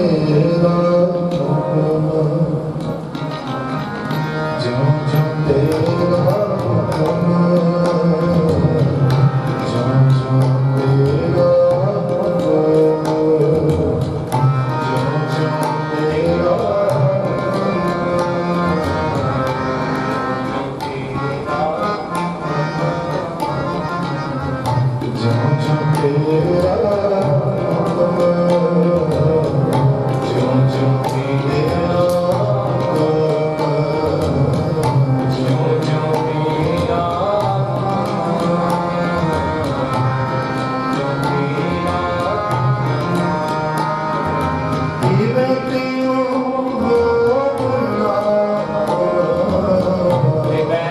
तेरा हुक्म, ज्यों ज्यों तेरा हुक्म, ज्यों ज्यों तेरा हुक्म, ज्यों ज्यों तेरा ज्यों ज्यों तेरा हुक्म, ज्यों ज्यों तेरा हुक्म, ज्यों ज्यों तेरा इवें त्यों होना, इवें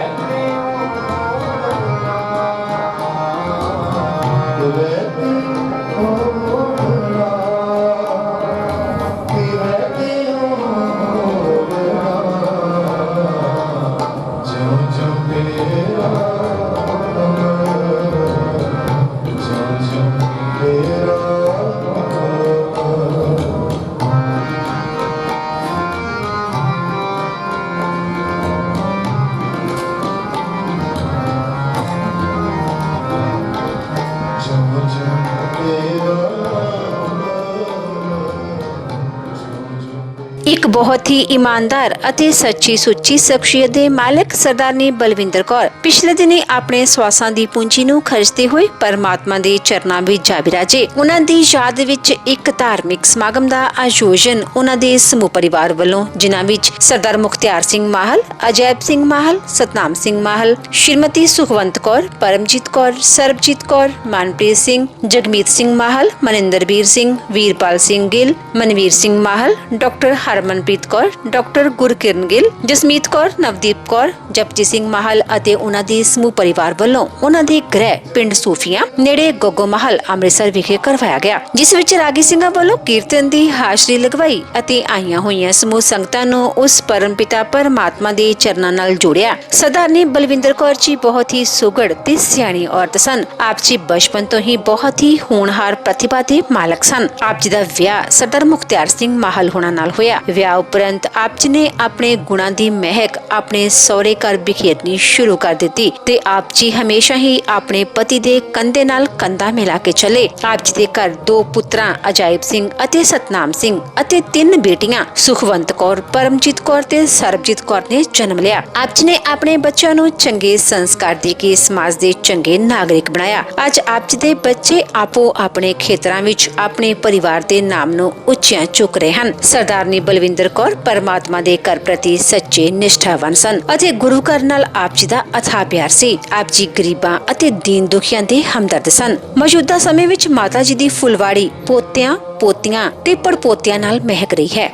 ਇੱਕ ਬਹੁਤ ਹੀ ਇਮਾਨਦਾਰ ਅਤੇ ਸੱਚੀ ਸੁੱਚੀ ਸ਼ਖਸੀਅਤ ਦੇ ਮਾਲਕ ਸਰਦਾਰਨੀ ਬਲਵਿੰਦਰ ਕੌਰ ਪਿਛਲੇ ਦਿਨੀ ਆਪਣੇ ਸਵਾਸਾਂ ਦੀ ਪੂੰਜੀ ਨੂੰ ਖਰਚਦੇ ਹੋਏ ਪਰਮਾਤਮਾ ਦੇ ਚਰਨਾਂ ਵਿੱਚ ਜਾ ਬਿਰਾਜੇ। ਉਹਨਾਂ ਦੀ ਯਾਦ ਵਿੱਚ ਇੱਕ ਧਾਰਮਿਕ ਸਮਾਗਮ ਦਾ ਆਯੋਜਨ ਉਹਨਾਂ ਦੇ ਸਮੂਹ ਪਰਿਵਾਰ ਵੱਲੋਂ, ਜਿਨ੍ਹਾਂ ਵਿੱਚ ਸਰਦਾਰ ਮੁਖਤਿਆਰ ਸਿੰਘ ਮਾਹਲ, ਅਜੈਬ ਸਿੰਘ ਮਾਹਲ, ਸਤਨਾਮ ਸਿੰਘ ਮਾਹਲ, ਸ਼੍ਰੀਮਤੀ ਸੁਖਵੰਤ ਕੌਰ, ਪਰਮਜੀਤ ਕੌਰ, ਸਰਬਜੀਤ ਕੌਰ, ਮਨਪ੍ਰੀਤ ਸਿੰਘ, ਜਗਮੀਤ ਸਿੰਘ ਮਾਹਲ, ਮਨਿੰਦਰਬੀਰ ਸਿੰਘ, ਵੀਰਪਾਲ ਸਿੰਘ ਗਿੱਲ, ਮਨਵੀਰ ਸਿੰਘ ਮਾਹਲ, ਡਾਕਟਰ ਹਰਮਨਪ੍ਰੀਤ ਕੌਰ, ਡਾਕਟਰ ਗੁਰਕਿਰਨ ਗਿੱਲ, ਜਸਮੀਤ ਕੌਰ, ਨਵਦੀਪ ਕੌਰ, ਜਪਜੀ ਸਿੰਘ ਮਾਹਲ ਅਤੇ ਉਹਨਾਂ ਦੇ ਸਮੂਹ ਪਰਿਵਾਰ ਵੱਲੋਂ ਉਹਨਾਂ ਦੇ ਗ੍ਰਹਿ ਪਿੰਡ ਸੂਫੀਆਂ ਨੇੜੇ ਗੋਗੋ ਮਾਹਲ ਅੰਮ੍ਰਿਤਸਰ ਵਿਖੇ ਕਰਵਾਇਆ ਗਿਆ, ਜਿਸ ਵਿੱਚ ਰਾਗੀ ਸਿੰਘਾਂ ਵੱਲੋਂ ਕੀਰਤਨ ਦੀ ਹਾਜ਼ਰੀ ਲਗਵਾਈ ਅਤੇ ਆਈਆਂ ਹੋਈਆਂ ਸਮੂਹ ਸੰਗਤਾਂ ਨੂੰ ਉਸ ਪਰਮਪਿਤਾ ਪਰਮਾਤਮਾ ਦੇ ਚਰਨਾਂ ਨਾਲ ਜੋੜਿਆ। ਸਰਦਾਰਨੀ ਬਲਵਿੰਦਰ ਕੌਰ ਜੀ ਬਹੁਤ ਹੀ ਸੁਘੜ ਤੇ ਸਿਆਣੀ ਔਰਤ ਸਨ। ਆਪ ਜੀ ਬਚਪਨ ਤੋਂ ਹੀ ਬਹੁਤ ਹੀ ਹੋਣਹਾਰ ਪ੍ਰਤਿਭਾ ਦੇ ਮਾਲਕ ਸਨ। ਆਪ ਜੀ ਦਾ ਵਿਆਹ ਸਰਦਾਰ ਮੁਖਤਿਆਰ ਸਿੰਘ ਮਾਹਲ ਹੋਣਾ ਨਾਲ ਹੋਇਆ। ਵਿਆਹ ਉਪਰੰਤ ਆਪ ਜੀ ਨੇ ਆਪਣੇ ਗੁਣਾਂ ਦੀ ਮਹਿਕ ਆਪਣੇ ਸਹੁਰੇ ਘਰ ਬਿਖੇਰਨੀ ਸ਼ੁਰੂ ਕਰ ਦਿੱਤੀ ਤੇ ਆਪ ਜੀ ਹਮੇਸ਼ਾ ਹੀ ਆਪਣੇ ਪਤੀ ਦੇ ਕੰਧੇ ਨਾਲ ਕੰਧਾ ਮਿਲਾ ਕੇ ਚੱਲੇ। ਆਪ ਜੀ ਦੇ ਘਰ 2 ਪੁੱਤਰਾਂ ਅਜਾਇਬ ਸਿੰਘ ਅਤੇ ਸਤਨਾਮ ਸਿੰਘ ਅਤੇ 3 ਬੇਟੀਆਂ ਸੁਖਵੰਤ ਕੌਰ, ਪਰਮਜੀਤ ਕੌਰ ਤੇ ਸਰਬਜੀਤ ਕੌਰ ਨੇ ਜਨਮ ਲਿਆ। ਆਪ ਜੀ ਨੇ ਆਪਣੇ ਬੱਚਿਆਂ ਨੂੰ ਚੰਗੇ ਸੰਸਕਾਰ ਦੇ ਕੇ ਸਮਾਜ ਦੇ ਚੰਗੇ ਨਾਗਰਿਕ ਬਣਾਇਆ। ਅੱਜ ਆਪ ਜੀ ਦੇ ਬੱਚੇ ਆਪੋ ਆਪਣੇ ਖੇਤਰਾਂ ਵਿੱਚ ਆਪਣੇ ਪਰਿਵਾਰ ਦੇ ਨਾਮ ਨੂੰ ਉੱਚਿਆਂ ਚੁੱਕ ਰਹੇ ਹਨ। ਸਰਦਾਰਨੀ ਬਲਵਿੰਦਰ ਕੌਰ ਪਰਮਾਤਮਾ ਦੇ ਘਰ ਪ੍ਰਤੀ ਸੱਚੇ ਨਿਸ਼ਠਾਵਾਨ ਸਨ ਅਤੇ ਗੁਰੂ ਘਰ ਨਾਲ ਆਪ ਜੀ ਦਾ ਅਥਾਹ ਪਿਆਰ ਸੀ। ਆਪ ਜੀ ਗਰੀਬਾਂ ਅਤੇ ਦੀਨ ਦੁਖੀਆਂ ਦੇ ਹਮਦਰਦ ਸਨ। ਮੌਜੂਦਾ ਸਮੇਂ ਵਿੱਚ ਮਾਤਾ ਜੀ ਦੀ ਫੁਲਵਾੜੀ ਪੋਤਿਆਂ, ਪੋਤੀਆਂ ਤੇ ਪੜਪੋਤਿਆਂ ਨਾਲ ਮਹਿਕ ਰਹੀ ਹੈ।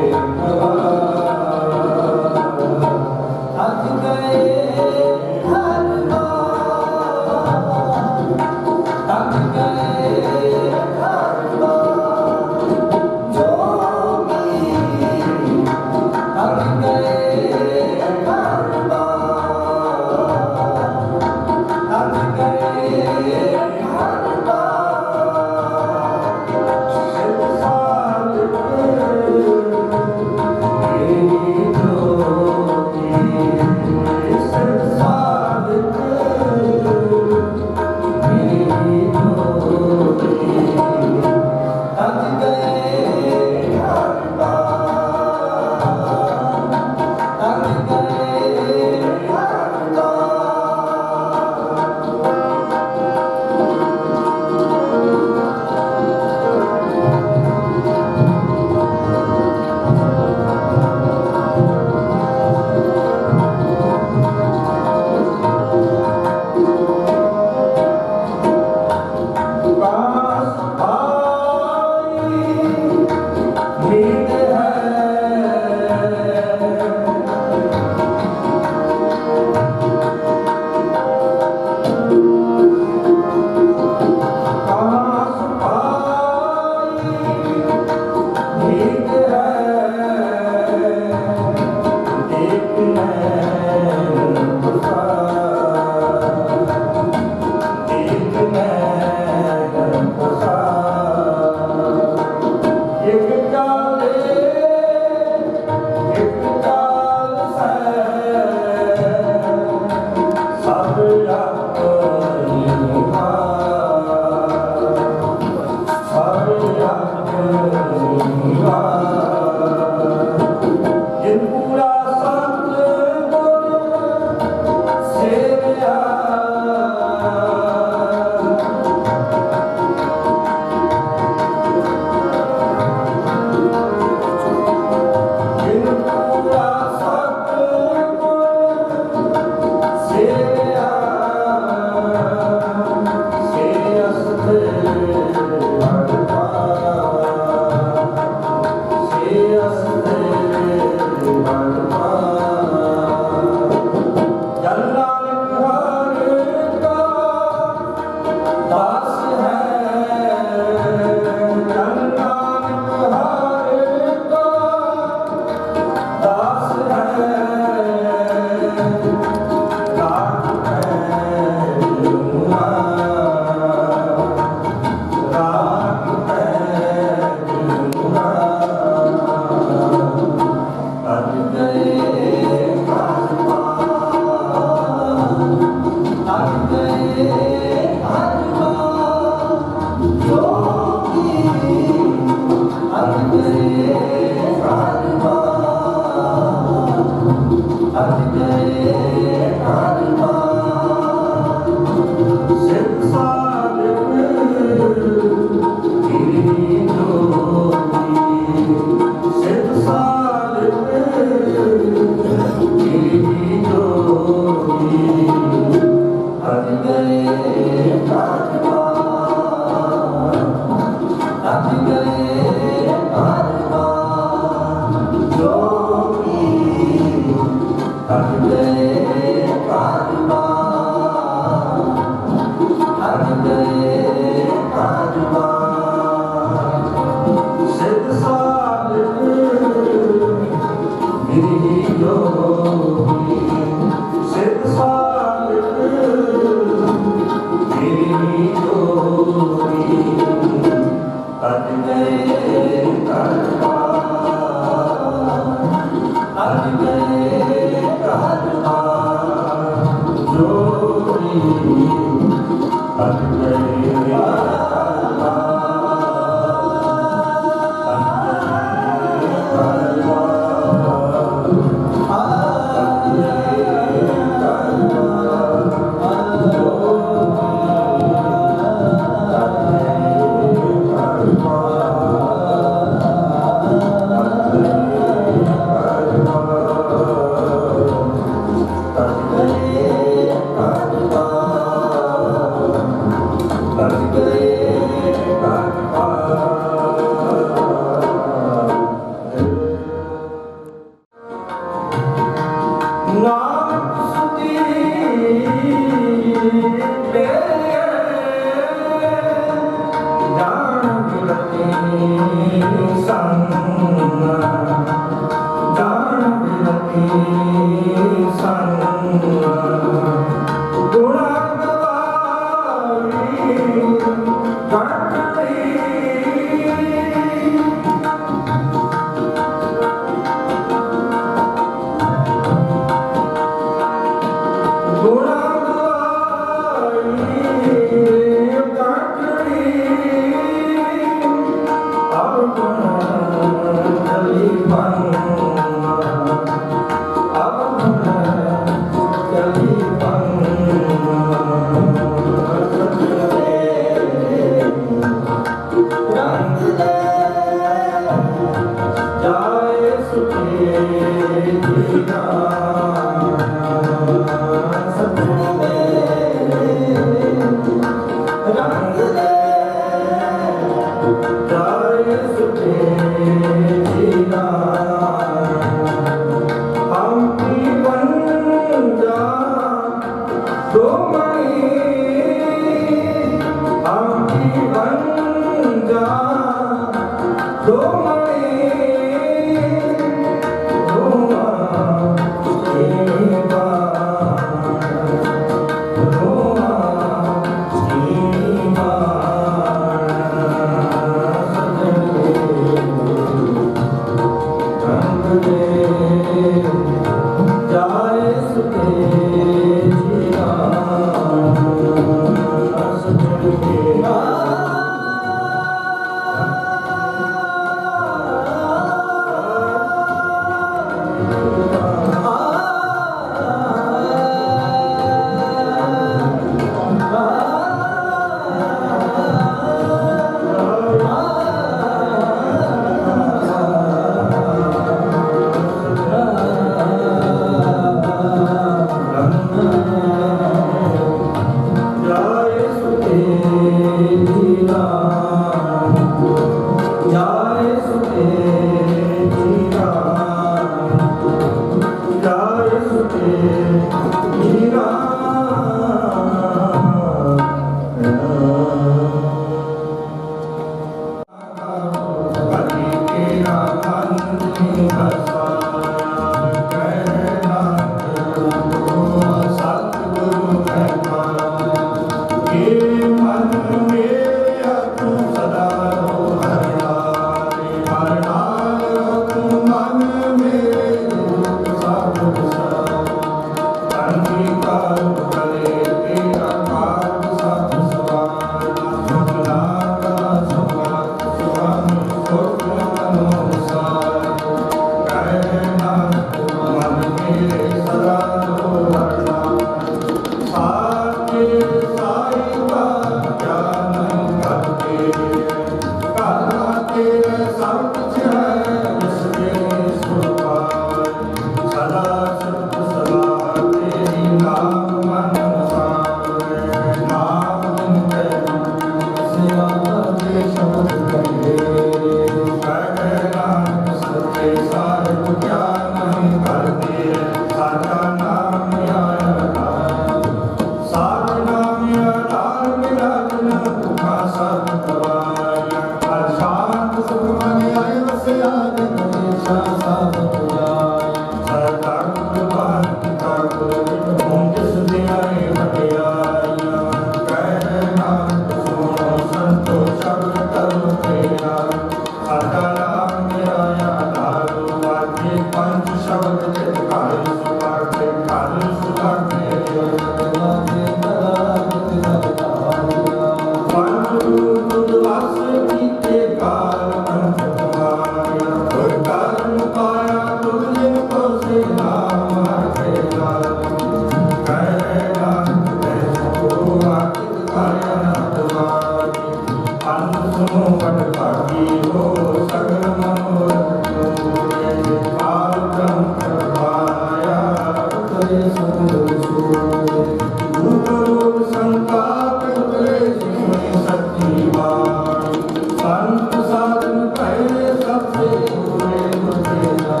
संत साधन पहले सबसे पूरे मुझेला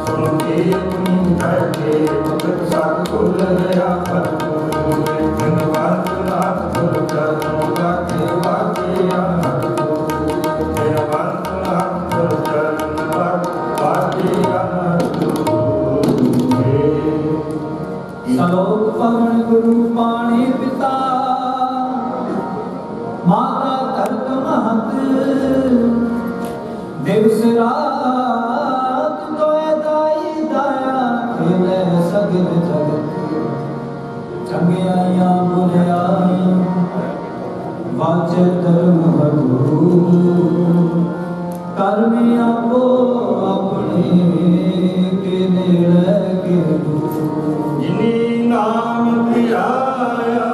सुन के अपनी करके भगत साध को लया पर धन्यवाद नाथ गुरु चरण बाके बाके अनहद धन्यवाद नाथ गुरु चरण बाके अनहद सलोक पवन गुरु पाणी पिता माता तर्क महत दिवस रात तोय दाई दाया खेले सगल जगत चंगिया बुलिया वाचे धर्म हरु करमी आपो अपने के नेड़े के दूर जिनी नाम धियाया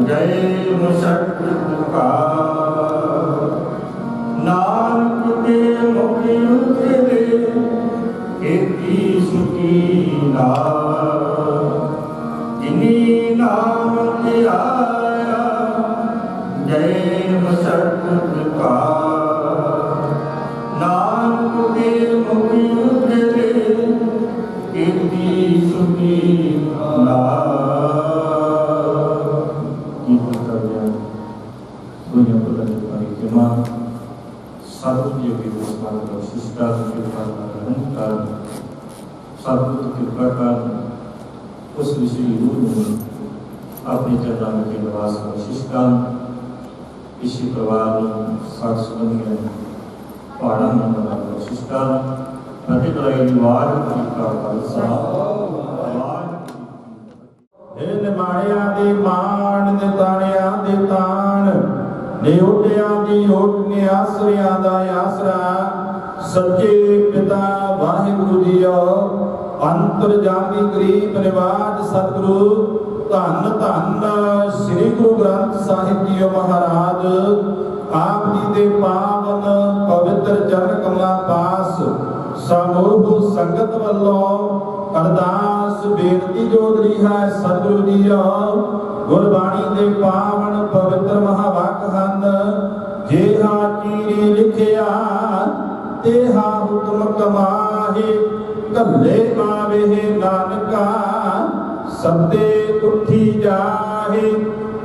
गए मुशक नानक के मुखी उतरे खेती सुखी जिनी नाम धियाया गए मुशक नानक के मुखी उतरे खेती सुखी उस विषय में अपने चरणों में के निवास बख्शिशदान इसी परिवार साथ संबंधी पहाड़ा में बख्शिशदान प्रतिवार का खालसा हे निमाणिया दी मान निताणिया दी तान निउटिया दी ओट ने आसरिया दा आसरा सच्चे पिता वाहिगुरु जीओ अंतरजामी गरीब निवाज सतगुरु धन धन श्री गुरु ग्रंथ साहिब जीओ महाराज आप जी दे पावन पवित्र चरण कमला पास समूह संगत वल्लों अरदास बेनती जोदरी है सतगुरु जीओ गुरबाणी दे पावन पवित्र महावाक हन जेहा चीरी लिखिया तेहा हुक्म कमाहे कल्ले आवे नानका सबदे उठी जाहे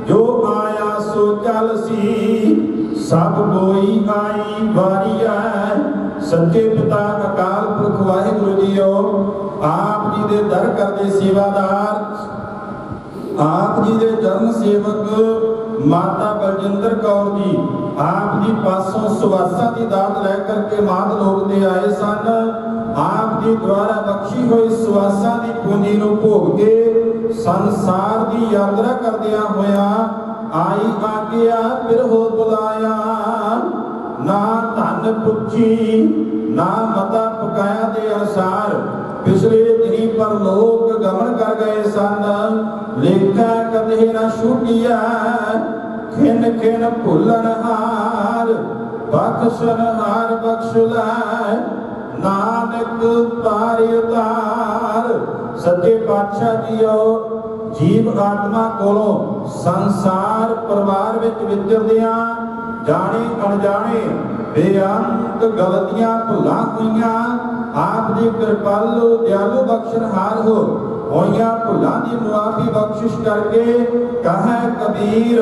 जो आया सो चल सी सब कोई आई बारिया सच्चे पिता अकाल पुरख वाहिगुरु जीओ आप जी दे दर करदे सेवादार आप जी दे चरण सेवक माता बलजिंदर कौर जी आप जी पासों सुवासा की दात लेकर के मात लोक ते आए सन आप जी द्वारा बख्शी हुई सुवासा की पूंजी नूं भोग के संसार की यात्रा करदिया होया आई आगिया फिर हो बुलाया ना धन पुछी ना मता पकाया दे अनुसार पिछले दिनी पर लोग गमन कर गए सन लेखा कदे न छूटिया खिन खिन भुलन हार बख्शन हार बख्श लै नानक पारि उतार सच्चे पातशाह जीओ जीव आत्मा कोलों संसार परिवार विच विचरदियां जाने अनजाने बेअंत गलतियां भुलां होईयां आप जी कृपालु दयालु बख्शनहार हो होईयां भुलां दी मुआफी बख्शिश करके कहे कबीर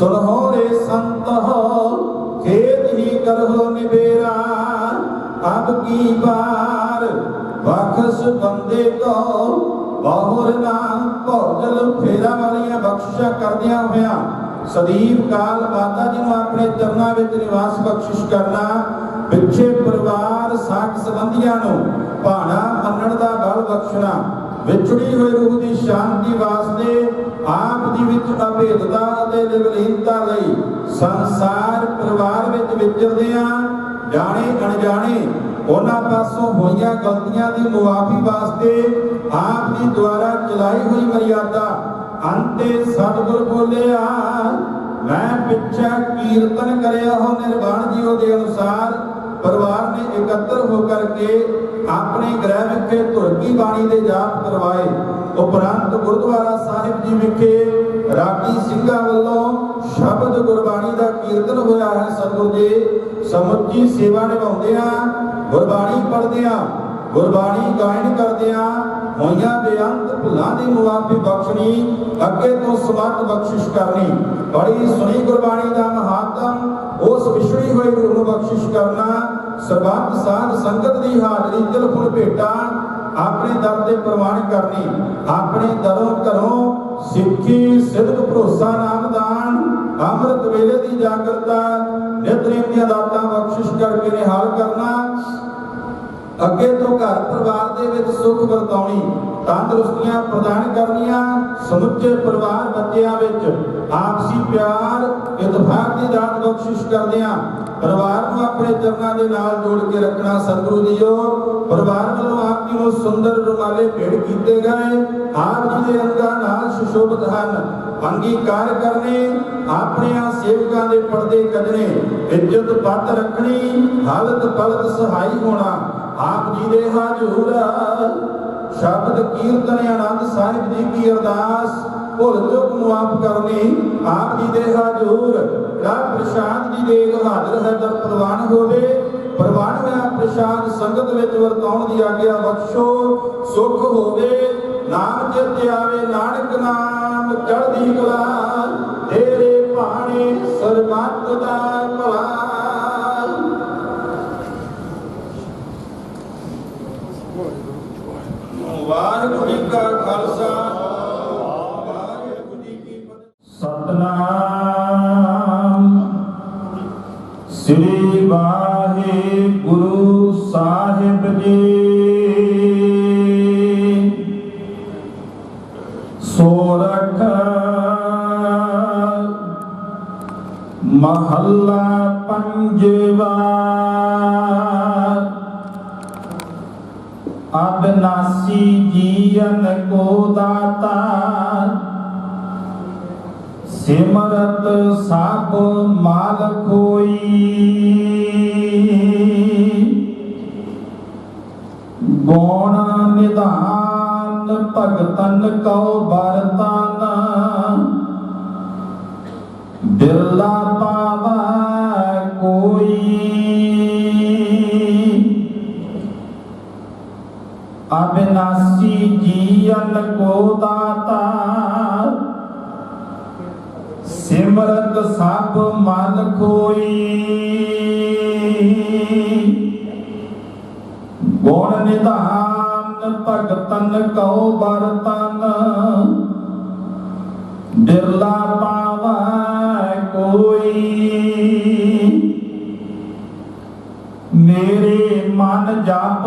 सुनहो रे संत हो खेद ही करहो निबेरा अब की बार बख्श बंदे को बहुर ना भौजल फेरा वालियां बख्शिशा करदियां होया सदीप काल माता जी नूं अपने चरनां विच निवास बख्शिश करना पिछे परिवार साक संबंधियां नूं भाणा मन्नण दा बल बख्शना विछड़ी हुई रूह की शांति वास्ते आप जी विच अभेदता अते निवलीनता लई संसार परिवार विच विचरदियां जाने अनजाने उन्हां पासों होईयां गलतियां दी मुआफी वास्ते आप जी द्वारा चलाई हुई मर्यादा ਅੰਤੇ ਸਤਿਗੁਰ ਬੋਲਿਆ, ਮੈਂ ਪਿੱਛਾ ਕੀਰਤਨ ਕਰਿਆ ਹੋ ਨਿਰਵਾਣ ਜੀਓ ਦੇ ਅਨੁਸਾਰ। ਪਰਿਵਾਰ ਨੇ ਇਕੱਤਰ ਹੋ ਕਰਕੇ ਆਪਣੇ ਗ੍ਰਹਿ ਵਿਖੇ ਧੁਰਕੀ ਬਾਣੀ ਦੇ ਜਾਪ ਕਰਵਾਏ। ਉਪਰੰਤ ਗੁਰਦੁਆਰਾ ਸਾਹਿਬ ਜੀ ਵਿਖੇ ਰਾਗੀ ਸਿੰਘਾਂ ਵੱਲੋਂ ਸ਼ਬਦ ਗੁਰਬਾਣੀ ਦਾ ਕੀਰਤਨ ਹੋਇਆ ਹੈ। ਸਤਿਗੁਰ ਜੀ ਸਮੁੱਚੀ ਸੇਵਾ ਨਿਭਾਉਂਦਿਆਂ, ਗੁਰਬਾਣੀ ਪੜ੍ਹਦਿਆਂ, ਗੁਰਬਾਣੀ ਗਾਇਨ ਕਰਦਿਆਂ ਹੋਈਆਂ ਬੇਅੰਤ ਭੁੱਲਾਂ ਦੀ ਮੁਆਫੀ ਬਖਸ਼ਣੀ, ਅੱਗੇ ਤੋਂ ਸਮਤ ਬਖਸ਼ਿਸ਼ ਕਰਨੀ। ਬੜੀ ਸੁਣੀ ਗੁਰਬਾਣੀ ਦਾ ਮਹਾਤਮ, ਉਸ ਵਿਛੜੀ ਹੋਈ ਰੂਹ ਨੂੰ ਬਖਸ਼ਿਸ਼ ਕਰਨਾ। ਸਰਬੱਤ ਸਾਧ ਸੰਗਤ ਦੀ ਹਾਜ਼ਰੀ ਦਿਲ ਫੁੱਲ ਭੇਟਾ ਆਪਣੇ ਦਰ ਤੇ ਪ੍ਰਵਾਨ ਕਰਨੀ। ਆਪਣੇ ਦਰੋਂ ਘਰੋਂ ਸਿੱਖੀ ਸਿਦਕ ਭਰੋਸਾ ਨਾਮਦਾਨ ਅੰਮ੍ਰਿਤ ਵੇਲੇ ਦੀ ਜਾਗਰਤਾ ਨਿਤਨੇਮ ਦੀਆਂ ਦਾਤਾਂ ਬਖਸ਼ਿਸ਼ ਕਰਕੇ ਨਿਹਾਲ ਕਰਨਾ। ਅੱਗੇ ਤੋਂ ਘਰ ਪਰਿਵਾਰ ਦੇ ਵਿੱਚ ਸੁੱਖ ਵਰਤਾਉਣੀ, ਤੰਦਰੁਸਤੀਆਂ ਪ੍ਰਦਾਨ ਕਰਨੀਆਂ। ਸਮੁੱਚੇ ਪਰਿਵਾਰ ਬੱਚਿਆਂ ਵਿੱਚ ਆਪਸੀ ਪਿਆਰ ਇਤਫਾਕ ਦੀ ਦਾਤ ਬਖਸ਼ਿਸ਼ ਕਰਦਿਆਂ ਪਰਿਵਾਰ ਨੂੰ ਆਪਣੇ ਚਰਨਾਂ ਦੇ ਨਾਲ ਜੋੜ ਕੇ ਰੱਖਣਾ। ਸਤਿਗੁਰੂ ਜੀਓ ਪਰਿਵਾਰ ਵੱਲੋਂ ਆਪ ਜੀ ਨੂੰ ਸੁੰਦਰ ਰੁਮਾਲੇ ਭੇਟ ਕੀਤੇ ਗਏ, ਆਪ ਜੀ ਦੇ ਅੰਗਾਂ ਨਾਲ ਸੁਸ਼ੋਭਿਤ ਹਨ। ਅੰਗੀਕਾਰ ਕਰਨੇ, ਆਪਣਿਆਂ ਸੇਵਕਾਂ ਦੇ ਪਰਦੇ ਕੱਢਣੇ, ਇੱਜ਼ਤ ਪੱਤ ਰੱਖਣੀ, ਹਾਲਤ ਪਲਤ ਸਹਾਈ ਹੋਣਾ। ਆਪ ਜੀ ਦੇ ਹਜ਼ੂਰ ਸ਼ਬਦ ਕੀਰਤਨ ਆਨੰਦ ਸਾਹਿਬ ਜੀ ਕੀ ਅਰਦਾਸ ਭੁੱਲ ਚੁੱਕ ਮੁਆਫ ਕਰਨੀ। ਆਪ ਜੀ ਦੇ ਹਜ਼ੂਰ ਰਾਹ ਪ੍ਰਸ਼ਾਦ ਜੀ ਦੇ ਹਾਜ਼ਰ ਹੈ ਦਰ ਪ੍ਰਵਾਨ ਹੋਵੇ। ਪ੍ਰਵਾਨ ਹੋਇਆ ਪ੍ਰਸ਼ਾਦ ਸੰਗਤ ਵਿੱਚ ਵਰਤਾਉਣ ਦੀ ਆਗਿਆ ਬਖਸ਼ੋ। ਸੁਖ ਹੋਵੇ ਨਾਮ ਚਿਤ ਆਵੇ, ਨਾਨਕ ਨਾਮ ਚੜ੍ਹਦੀ ਕਲਾ, ਤੇਰੇ ਭਾਣੇ ਸਰਬੱਤ ਦਾ ਭਲਾ। ਵਾਹਿਗੁਰੂ ਜੀ ਕਾ ਖਾਲਸਾ, ਵਾਹਿਗੁਰੂ ਜੀ ਕੀ ਫਤਿਹ। ਸਤਨਾਮ ਸ੍ਰੀ ਵਾਹਿਗੁਰੂ ਸਾਹਿਬ ਜੀ। ਸੋਰਠ ਮਹੱਲਾ ਪੰਜਵਾ। अविनाशी जीवन को दाता, सिमरत सब माल खोई। गुण निधान भगतन को बरतन, बिरला पावा कोई। अविनाशी जीवन को दाता, सिमरत सब मन खोई। गुण निधान भगतन को बरतन, बिरला पावा कोई। मेरे मन जप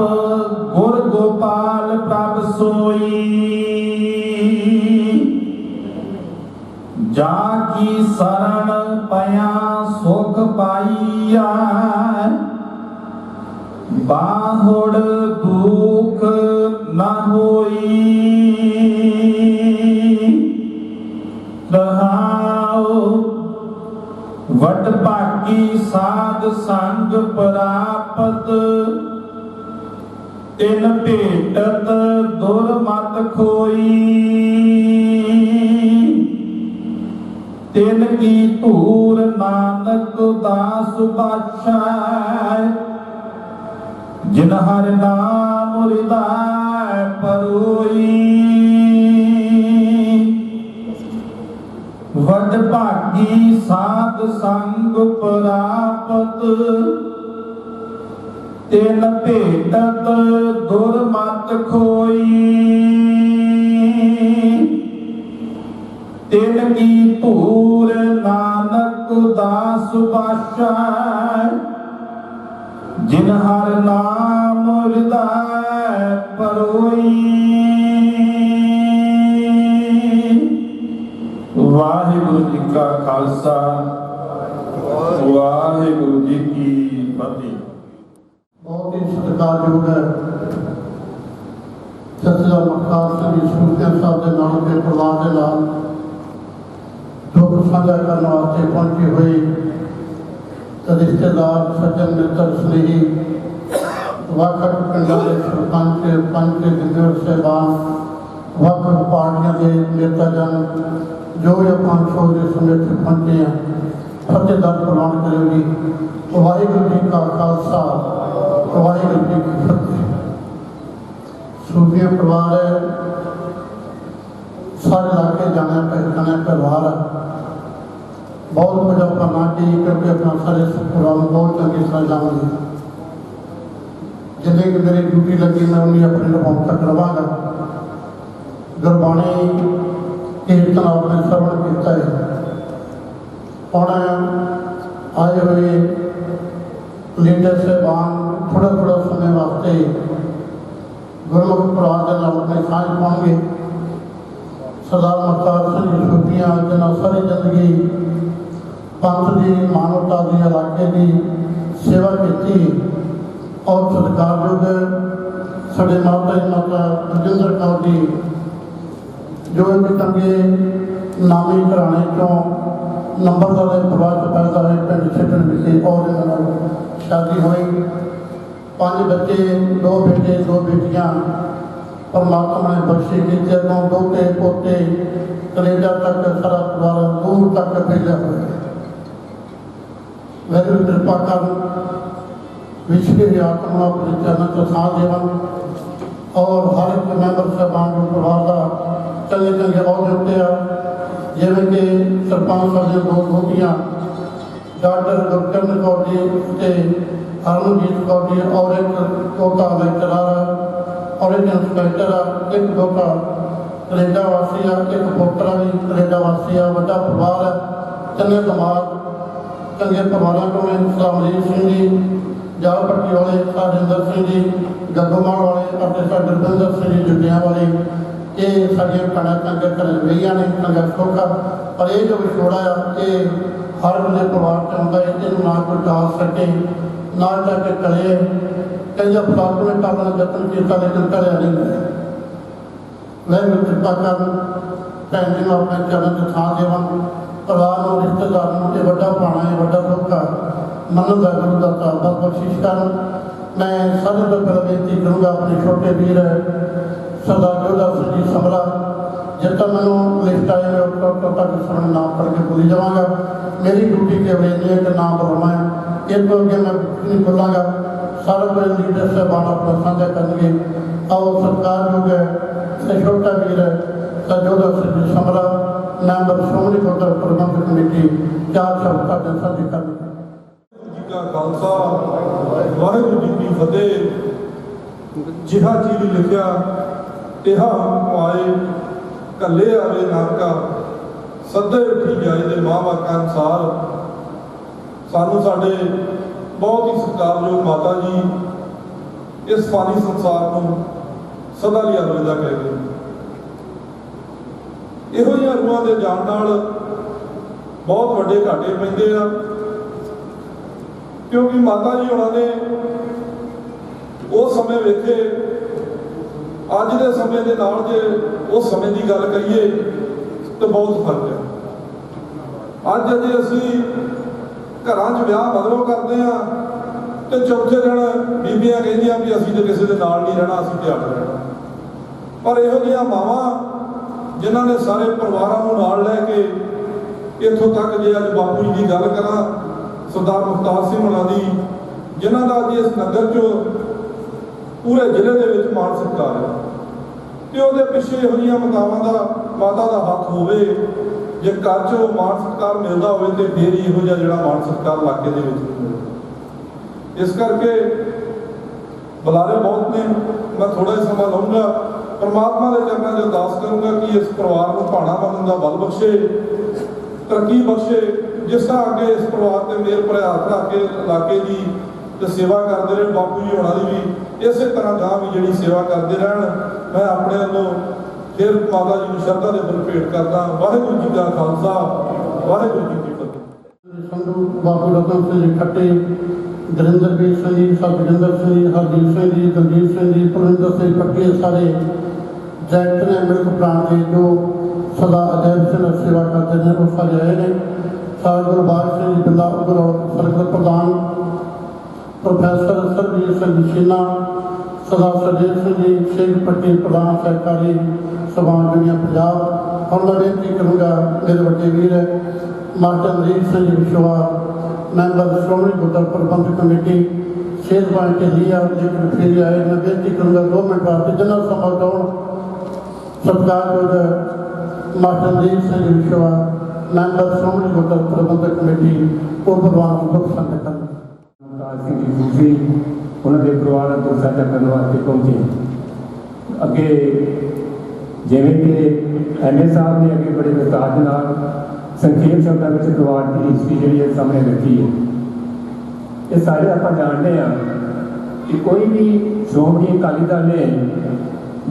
गुर गोपाल प्रभ सोई, जाकी शरण पया सुख पाइया। बाहुड़ दुख न होई। रहाओ वट भागी साध संग प्राप्त, तिन भेटत दुर्मत खोई। तिन की धूर नानक दास बादशाह, जिन हर नाम हृदय परोई। वड भागी साध संग प्राप्त, तिन भेटत दुर्मत खोई। तिन की धूर नानक दास बादशाह, जिन हर नाम हृदय परोई। वाहिगुरु जी का खालसा, वाहिगुरु जी की फतेह। बहुत ही सत्कारयोग ਸਤਿਗੁਰੂ ਮੁਖਤਾਰ ਸਿੰਘ ਜੀ ਸੂਰਤਿਆਂ ਸਾਹਿਬ ਦੇ ਨਾਲ ਦੇ ਪਰਿਵਾਰ ਦੇ ਨਾਲ ਦੁੱਖ ਸਾਂਝਾ ਕਰਨ ਵਾਸਤੇ ਪਹੁੰਚੇ ਹੋਏ ਰਿਸ਼ਤੇਦਾਰ ਸੱਜਣ ਮਿੱਤਰ ਸਨੇਹੀ ਵੱਖ-ਵੱਖ ਪਿੰਡਾਂ ਦੇ ਸਰਪੰਚ ਪੰਚ ਗਿੰਦਰ ਸਾਹਿਬਾਨ ਵੱਖ-ਵੱਖ ਪਾਰਟੀਆਂ ਦੇ ਨੇਤਾ ਜਨ ਜੋ ਆਪਾਂ ਸ਼ੋਅ ਦੇ ਸਮੇਂ ਤੇ ਪਹੁੰਚੇ ਆ ਫਤਿਹ ਦਾ ਪ੍ਰਵਾਨ ਕਰਿਓ ਜੀ। ਵਾਹਿਗੁਰੂ ਜੀ ਕਾ ਖਾਲਸਾ ਵਾਹਿਗੁਰੂ ਜੀ ਕੀ ਫਤਿਹ। ਸੂਫੀਆ ਪਰਿਵਾਰ ਹੈ, ਸਾਰੇ ਇਲਾਕੇ ਜਾਣਿਆ ਪਹਿਚਾਣਿਆ ਪਰਿਵਾਰ ਹੈ। बहुत कुछ अपना नाटी क्योंकि अपना सारे प्रोग्राम बहुत चंगी तरह जाऊँगी। जिन्हें कि मेरी ड्यूटी लगी मैं उन्हें अपने निभाव तक रवागा। गुरबाणी कीर्तन आपने श्रवण किया है और आए हुए लीडर साहबान थोड़ा थोड़ा समय वास्ते गुरमुख परिवार के नाल अपने सांझ पाएंगे। सरदार मुख्तार सिंह सूफिया जिन्हें सारी जिंदगी पंथ की मानवता की इलाके की सेवा की और सत्कारयोग साढ़े माता जी माता रजिंदर कौर जी जो एक चंगे नामी घराने चों नंबरदार परिवार पैदा है पिंड छिटन विखे और इन्होंने शादी हुई। 5 बच्चे 2 बेटे 2 बेटियां परमात्मा ने बख्शी की। अगों दोते पोते कनेडा तक सारा परिवार दूर तक भेजा हुआ है। वैगुरु कृपा कर विश्व आत्मा अपने चरणों को साथ देवन और हर एक मैंबर साहबान को परिवार का चंगे चंगे अहदे उत्ते आ जिवें कि सरपंच साहब दो दोतियां डॉक्टर गुरचरण कौर जी ते हरमनजीत कौर जी और एक तोता लेक्चरर और एक इंस्पैक्टर आ एक दोता कनेडा वासी आ एक पोतरा भी कनेडा वासी आ। वड्डा परिवार है, चंगे दिमाग चंगे परिवारों को मैं अमरीक सिंह जी जाल पट्टी वाले राजेंद्र सिंह जी गग्गोमाल वाले और गुरबिंदर सिंह जी जुटिया वाले ये साड़ियाँ भैन चंगे घर रही ने चंगा सौखा पर यह जो विछोड़ा आ ये हर वे परिवार से आता है। इन ना कोई टाल सके ना जाके करे कई फलाटू ने करने जतन किया लेकिन करया नहीं गया। वह कृपा कर भैन जी अपने चरण से थां देवन परिवार और रिश्तेदार ये बड़ा पाना है बड़ा दुख है मन का गुरु दाता बस बख्शिश कर। मैं सारे तो पहले बेनती करूँगा अपने छोटे वीर सरदार जोधा सिंह जी समरा जितना मैंने लिस्ट आए मैं तो तक समय नाम पढ़ के भूली जावागा। मेरी ड्यूटी के वे के नाम बोलना है एक तो अगे मैं नहीं बोलांगा। सारे कोई लीडर साहबान अपना साझा करेंगे और सरकार जो है छोटा वीर है जोधा सिंह जी समरा मैंबर श्रोमणी गुरुद्वारा प्रबंधक कमेटी 4 शब्द का साझे करने जी का खालसा वाहिगुरू जी की फतेह। जिहा चीज लिखिया तिहा हम आए कले आवे नानका सदे उठी जाए दे मां वाका अनुसार। सानू साडे बहुत ही सत्कारयोग माता जी इस फानी संसार को सदा लिए अलविदा कह गए। ਇਹੋ ਜਿਹੀਆਂ ਰੂਹਾਂ ਦੇ ਜਾਣ ਨਾਲ ਬਹੁਤ ਵੱਡੇ ਘਾਟੇ ਪੈਂਦੇ ਆ ਕਿਉਂਕਿ ਮਾਤਾ ਜੀ ਉਹਨਾਂ ਨੇ ਉਹ ਸਮੇਂ ਵੇਖੇ ਅੱਜ ਦੇ ਸਮੇਂ ਦੇ ਨਾਲ ਜੇ ਉਸ ਸਮੇਂ ਦੀ ਗੱਲ ਕਰੀਏ ਤਾਂ ਬਹੁਤ ਫਰਕ ਹੈ। ਅੱਜ ਜੇ ਅਸੀਂ ਘਰਾਂ 'ਚ ਵਿਆਹ ਮਗਰੋਂ ਕਰਦੇ ਆ ਤੇ ਚੌਥੇ ਦਿਨ ਬੀਬੀਆਂ ਕਹਿੰਦੀਆਂ ਵੀ ਅਸੀਂ ਤੇ ਕਿਸੇ ਦੇ ਨਾਲ ਨਹੀਂ ਰਹਿਣਾ ਅਸੀਂ ਤਿਆਰ ਰਹਿਣਾ। ਪਰ ਇਹੋ ਜਿਹੀਆਂ ਮਾਵਾਂ जिन्होंने सारे परिवारों को नाल लैके इत्थों तक जे अज बापू जी की गल करा सरदार मुख्तार सिंह होना की जिन्हों का अज इस नगर चो पूरे जिले के मान सत्कार है तो वो पिछे यहो जिहियां माता का हथ होवे जे घर चो मान सत्कार मिलता हो तो फिर ही यहो जिहा मान सत्कार इलाके के मिलता। इस करके बुलारे बहुत ने मैं थोड़ा ही समा लूँगा परमात्मा के चरणों में अरदास करूँगा कि इस परिवार को भाणा बनने का बल बख्शे तरक्की बख्शे जिस तरह अगे इस परिवार से मेल भरे हाथ रख के इलाके की तो सेवा करते रहे। बापू जी होना की भी इस तरह गांव भी जी सेवा करते रहन। मैं अपने वालों फिर माता जी को श्रद्धा के फुल भेंट करता। वाहिगुरू जी का खालसा वाहिगुरू जी की फतेह। संधू बाबू रतन सिंह जी खट्टे दरिंदरवीर सिंह जी सरबिंदर सिंह जी हरदीप सिंह जी दलजीत सिंह जी परविंदर सिंह खट्टे सारे जैट ने मिल्क प्लांट के जो सदा अजैब सिंह सेवा करते हैं वो सारे आए हैं। सारे गुरबाज सिंह जी बिंदा सर्कल प्रधान, प्रोफैसर सरबीर सिंह शीना, सदा सुरदेव सिंह जी शेख पट्टी प्रधान सहकारी सभा दुनिया पंजाब। और मैं बेनती करूँगा मेरे बड़े वीर है मास्टर अमरीक सिंह जी विश्वा, मैंबर श्रोमणी गुरुद्वारा प्रबंधक कमेटी शेर पॉइंट के लिया लेकिन फिर आए। मैं बेनती करूँगा 2 मिनट वास्ते जिन्ना समा दौड़ सत्कारयोग मास्टर अमरीक सिंह जी विश्वा, मैंबर श्रोमणी गुरुद्वारा प्रबंधक कमेटी को भगवान को संगत कर सिंह जी सूफी उन्होंने परिवार को साझा करने वास्ते पहुंचे। अगे जिमें कि एमए साहब ने अगे बड़े विस्तार के नाल संक्षेप शब्दों में परिवार की हिस्ट्री जी सामने रखी है। ये सारे आप जानते हैं कि कोई भी श्रोमणी अकाली दल ने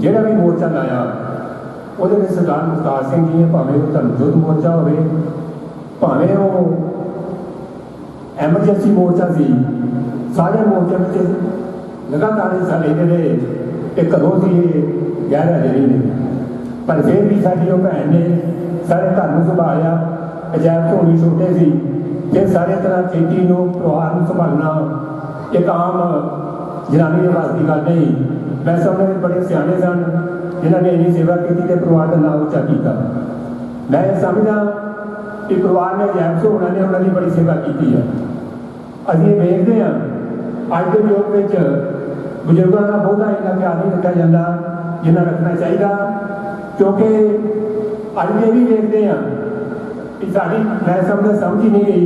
जोड़ा भी मोर्चा लाया वो सरदार मुख्तार सिंह जी ने भावें वो धर्मयुद्ध मोर्चा हो भावें वो एमरजेंसी मोर्चा सी, सारे मोर्चे में लगातार हिस्सा लेते रहे कि कदों से ये गैर हाजिरी ने, पर फिर भी साड़ी वो भैन ने सारे घर में संभालिया। अजैब धोनी छोटे सी, फिर सारे तरह खेती परिवार में संभालना एक आम जनानी के वास की गल नहीं। वैसे उन्होंने बड़े सियाने सन जिन्होंने इन्नी सेवा की तो परिवार का नाम उच्चा किया। मैं समझदा कि परिवार ने अजैब सोना ने उन्होंने बड़ी सेवा की है। अभी देखते हैं अज के युग में बजुर्गों का बहुता इन्ना ख्याल नहीं रखा जाता जिन्ना रखना चाहिए, क्योंकि अज ये भी देखते हैं कि साड़ी मैं समझ ही नहीं गई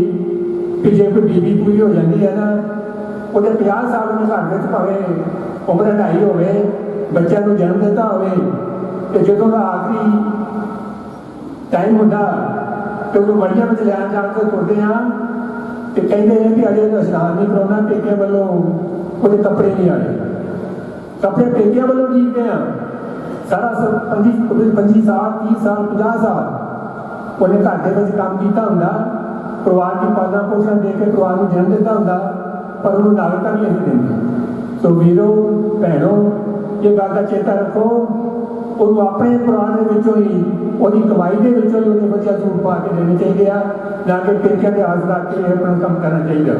कि जो कोई बीबी पूरी हो जाती है ना वो 50 साल में घर में भावें उम्र 2.5 होवे बच्चों को जन्म देता हो जो का आखिरी टाइम होता तो मड़िया में लैन जान के तुरते हैं तो कहते हैं कि अजे तो स्नान नहीं कराना पेकिया वालों वो कपड़े नहीं आए, कपड़े पेकिया वालों जीते हैं सारा 25 साल 30 साल 50 साल उन्हें घर के काम किया होंगे, परिवार की पालना पोषण दे के परिवार को जन्म देता होंगे पर उन्होंने नागरिकता भी नहीं देंगे। तो वीरों भैनों ये गल का चेता रखो, उन्होंने अपने परिवार के ही वही कमाई के उन्हें बच्चा सूट पा के देने चाहिए, ना कि पेकिया के आस रख के अपना काम करना चाहिए।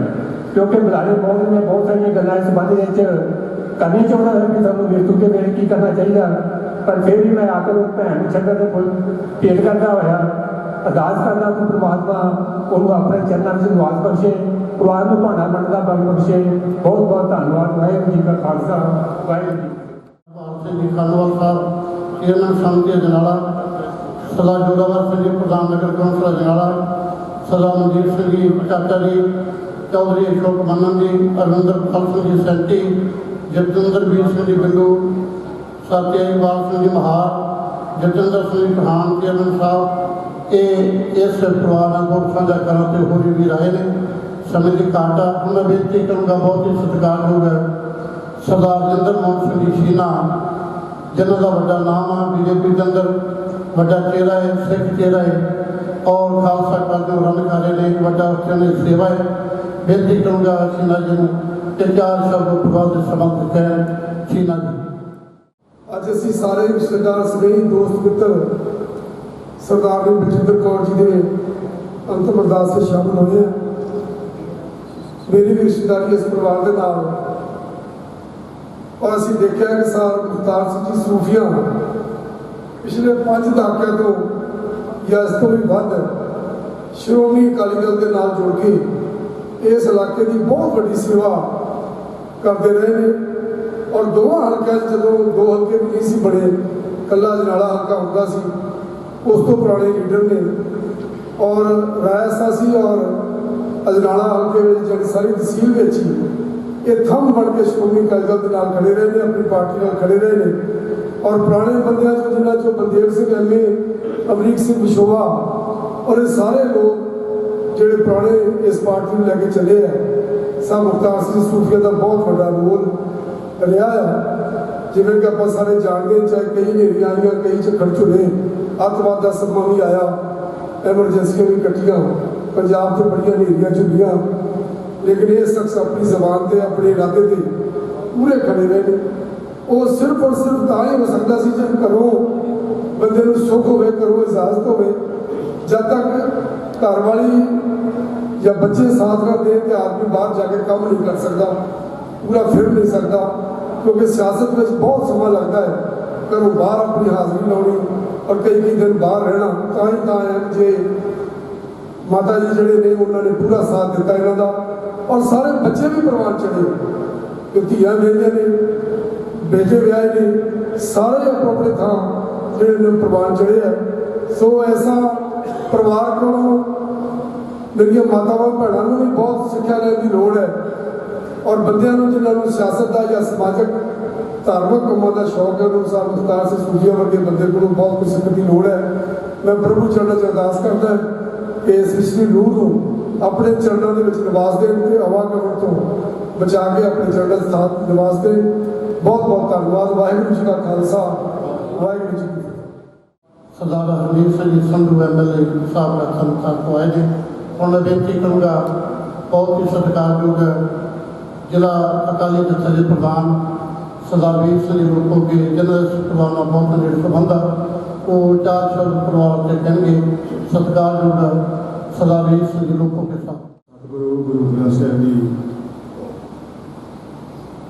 क्योंकि बुलारे बहुत में बहुत सारी गल् इस संबंध करनी चाहता है कि सूँ मृत्यु के वेले की करना चाहिए, पर फिर भी मैं आकर उस भैन छंडर के फुल भेंट करता होया अरदास करता कि परमात्मा उन्होंने अपने चरणों में निवास बख्शे, परिवार में भांडा बनता बल बख्शे। बहुत बहुत धन्यवाद। वाहिगुरू जी का खालसा वाहिगुरू जी। खानवाल साहब चेयरमैन समिति अजनाला, सदा जोरावर सिंह जी प्रधान नगर कौंसल अजनाला, सदा मनजीत सिंह जी चाचा जी, चौधरी अशोक मनन जी, अरविंदर पाल सिंह जी सैंटी, जतिंदर वीर सिंह जी बिंदू, सत्या इकबाल सिंह जी महार, जतिंदर सिंह जी प्रधान चेयरमैन साहब ये इस परिवार को साझा करते हो भी रहे हैं। समय की घाटा मैं बेनती करूँगा बहुत ही सत्कारयोग है सरदार जिंदर मोहन सिंह जी शीना जिन्हों का बड़ा नाम है बीजेपी के अंदर बड़ा चेहरा है, सिख चेहरा है और खालसा करके रन कर रहे हैं, बड़ा उन्होंने सेवा है। बेनती करूँगा शीना जी ने 4 शब्द प्रभाव संबंध कह शीना जी। अज असी सारे रिश्तेदार स्नेही दोस्त मित्र सरदार बलजिंदर कौर जी के अंतिम अरदास से शामिल हुए हैं। मेरी भी रिश्तेदारी इस परिवार के नाल और असी देखा कि सर मुख्तार सिंह जी सूफिया पिछले 5 दहाकों तो या इस तो भी वध श्रोमणी अकाली दल के नाल जुड़ के इस इलाके की बहुत बड़ी सेवा करते रहे हैं और दोनों हल्कों जो 2 हल्के भी नहीं बने, कला अजनाला हल्का होंदा सी, उस तो पुराने लीडर ने और रायसा सी और अजनाला हल्के जी सारी तहसील में ही ये थंब बन के श्रोमणी अकाली दल के नाल खड़े रहे हैं, अपनी पार्टी नाल खड़े रहे हैं। और पुराने बंदियां जो जिन्होंने जो बलदेव सिंह एमए, अमरीक सिंह विशोवा और ये सारे लोग जोड़े पुराने इस पार्टी में लैके चले हैं, सब मुख्तार सिंह सूफिया का बहुत बड़ा रोल रहा है। जिमें कि आप सारे जानते हैं, चाहे कई नेरियां आईयां, कई झक्खड़ झुले, अतवाद का समा भी आया, एमरजेंसियां भी कट्टियां, पंजाब से बड़िया नेरियां झुलियां, लेकिन ये शख्स अपनी जबान से अपने इरादे से पूरे खड़े रहे ਉਹ ਸਿਰਫ ਔਰ ਸਿਰਫ ਤਾਂ ਹੀ ਹੋ ਸਕਦਾ ਸੀ ਜੇ ਘਰੋਂ ਬੰਦੇ ਨੂੰ ਸੁੱਖ ਹੋਵੇ, ਘਰੋਂ ਇਜਾਜ਼ਤ ਹੋਵੇ। ਜਦ ਤੱਕ ਘਰ ਵਾਲੀ ਜਾਂ ਬੱਚੇ ਸਾਥ ਨਾ ਦੇ ਤੇ ਆਦਮੀ ਬਾਹਰ ਜਾ ਕੇ ਕੰਮ ਨਹੀਂ ਕਰ ਸਕਦਾ, ਪੂਰਾ ਫਿਰ ਨਹੀਂ ਸਕਦਾ, ਕਿਉਂਕਿ ਸਿਆਸਤ ਵਿੱਚ ਬਹੁਤ ਸਮਾਂ ਲੱਗਦਾ ਹੈ। ਘਰੋਂ ਬਾਹਰ ਆਪਣੀ ਹਾਜ਼ਰੀ ਲਾਉਣੀ ਔਰ ਕਈ ਦਿਨ ਬਾਹਰ ਰਹਿਣਾ, ਤਾਂ ਹੈ ਜੇ ਮਾਤਾ ਜੀ ਜਿਹੜੇ ਨੇ ਉਹਨਾਂ ਨੇ ਪੂਰਾ ਸਾਥ ਦਿੱਤਾ ਇਹਨਾਂ ਦਾ। ਔਰ ਸਾਰੇ ਬੱਚੇ ਵੀ ਪ੍ਰਵਾਨ ਚੜੇ ਕਿ ਧੀਆਂ ਵਿਆਹੀਆਂ ਨੇ, ਬੇਟੇ ਵਿਆਹੇ ਨੇ, ਸਾਰੇ ਆਪੋ ਆਪਣੇ ਥਾਂ ਜਿਹੜੇ ਨੇ ਪ੍ਰਵਾਨ ਚੜੇ ਹੈ। ਸੋ ਐਸਾ ਪਰਿਵਾਰ ਕੋਲੋਂ ਮੇਰੀਆਂ ਮਾਤਾਵਾਂ ਭੈਣਾਂ ਨੂੰ ਵੀ ਬਹੁਤ ਸਿੱਖਿਆ ਲੈਣ ਦੀ ਲੋੜ ਹੈ। ਔਰ ਬੰਦਿਆਂ ਨੂੰ ਜਿਨ੍ਹਾਂ ਨੂੰ ਸਿਆਸਤ ਦਾ ਜਾਂ ਸਮਾਜਿਕ ਧਾਰਮਿਕ ਕੰਮਾਂ ਦਾ ਸ਼ੌਕ ਹੈ, ਉਹਨਾਂ ਨੂੰ ਸਾਹਿਬ ਮੁਖਤਾਰ ਸਿੰਘ ਸੂਫੀਆ ਵਰਗੇ ਬੰਦੇ ਕੋਲੋਂ ਬਹੁਤ ਕੁਝ ਸਿੱਖਣ ਦੀ ਲੋੜ ਹੈ। ਮੈਂ ਪ੍ਰਭੂ ਚਰਨਾਂ 'ਚ ਅਰਦਾਸ ਕਰਦਾ ਕਿ ਇਸ ਸ੍ਰਿਸ਼ਟੀ ਰੂਹ ਨੂੰ ਆਪਣੇ ਚਰਨਾਂ ਦੇ ਵਿੱਚ ਨਿਵਾਸ ਦੇਣ ਤੇ ਆਵਾਗਮਨ ਤੋਂ ਬਚਾ ਕੇ ਆਪਣੇ ਚਰਨਾਂ 'ਚ ਸਥਾਨ ਨਿਵਾਸ ਦੇਣ। ਬਹੁਤ ਬਹੁਤ ਧੰਨਵਾਦ। ਵਾਹਿਗੁਰੂ ਜੀ ਦਾ ਖਾਲਸਾ, ਵਾਹਿਗੁਰੂ ਜੀ ਕੀ ਫਤਿਹ। सरदार हरमीत सिंह जी संधू MLA साहब रखन साहब को आए थे और मैं बेनती करूँगा बहुत ही सत्कारयोग जिला अकाली जत्थे के प्रधान सरदार वीर सिंह जी लोगों के जनरल परिवार का बहुत नेड़ संबंध है, वो 4 शब्द परिवार से कहेंगे। सत्कारयोग सरदार वीर सिंह जी लोगों के साथ गुरु ग्रंथ साहिब जी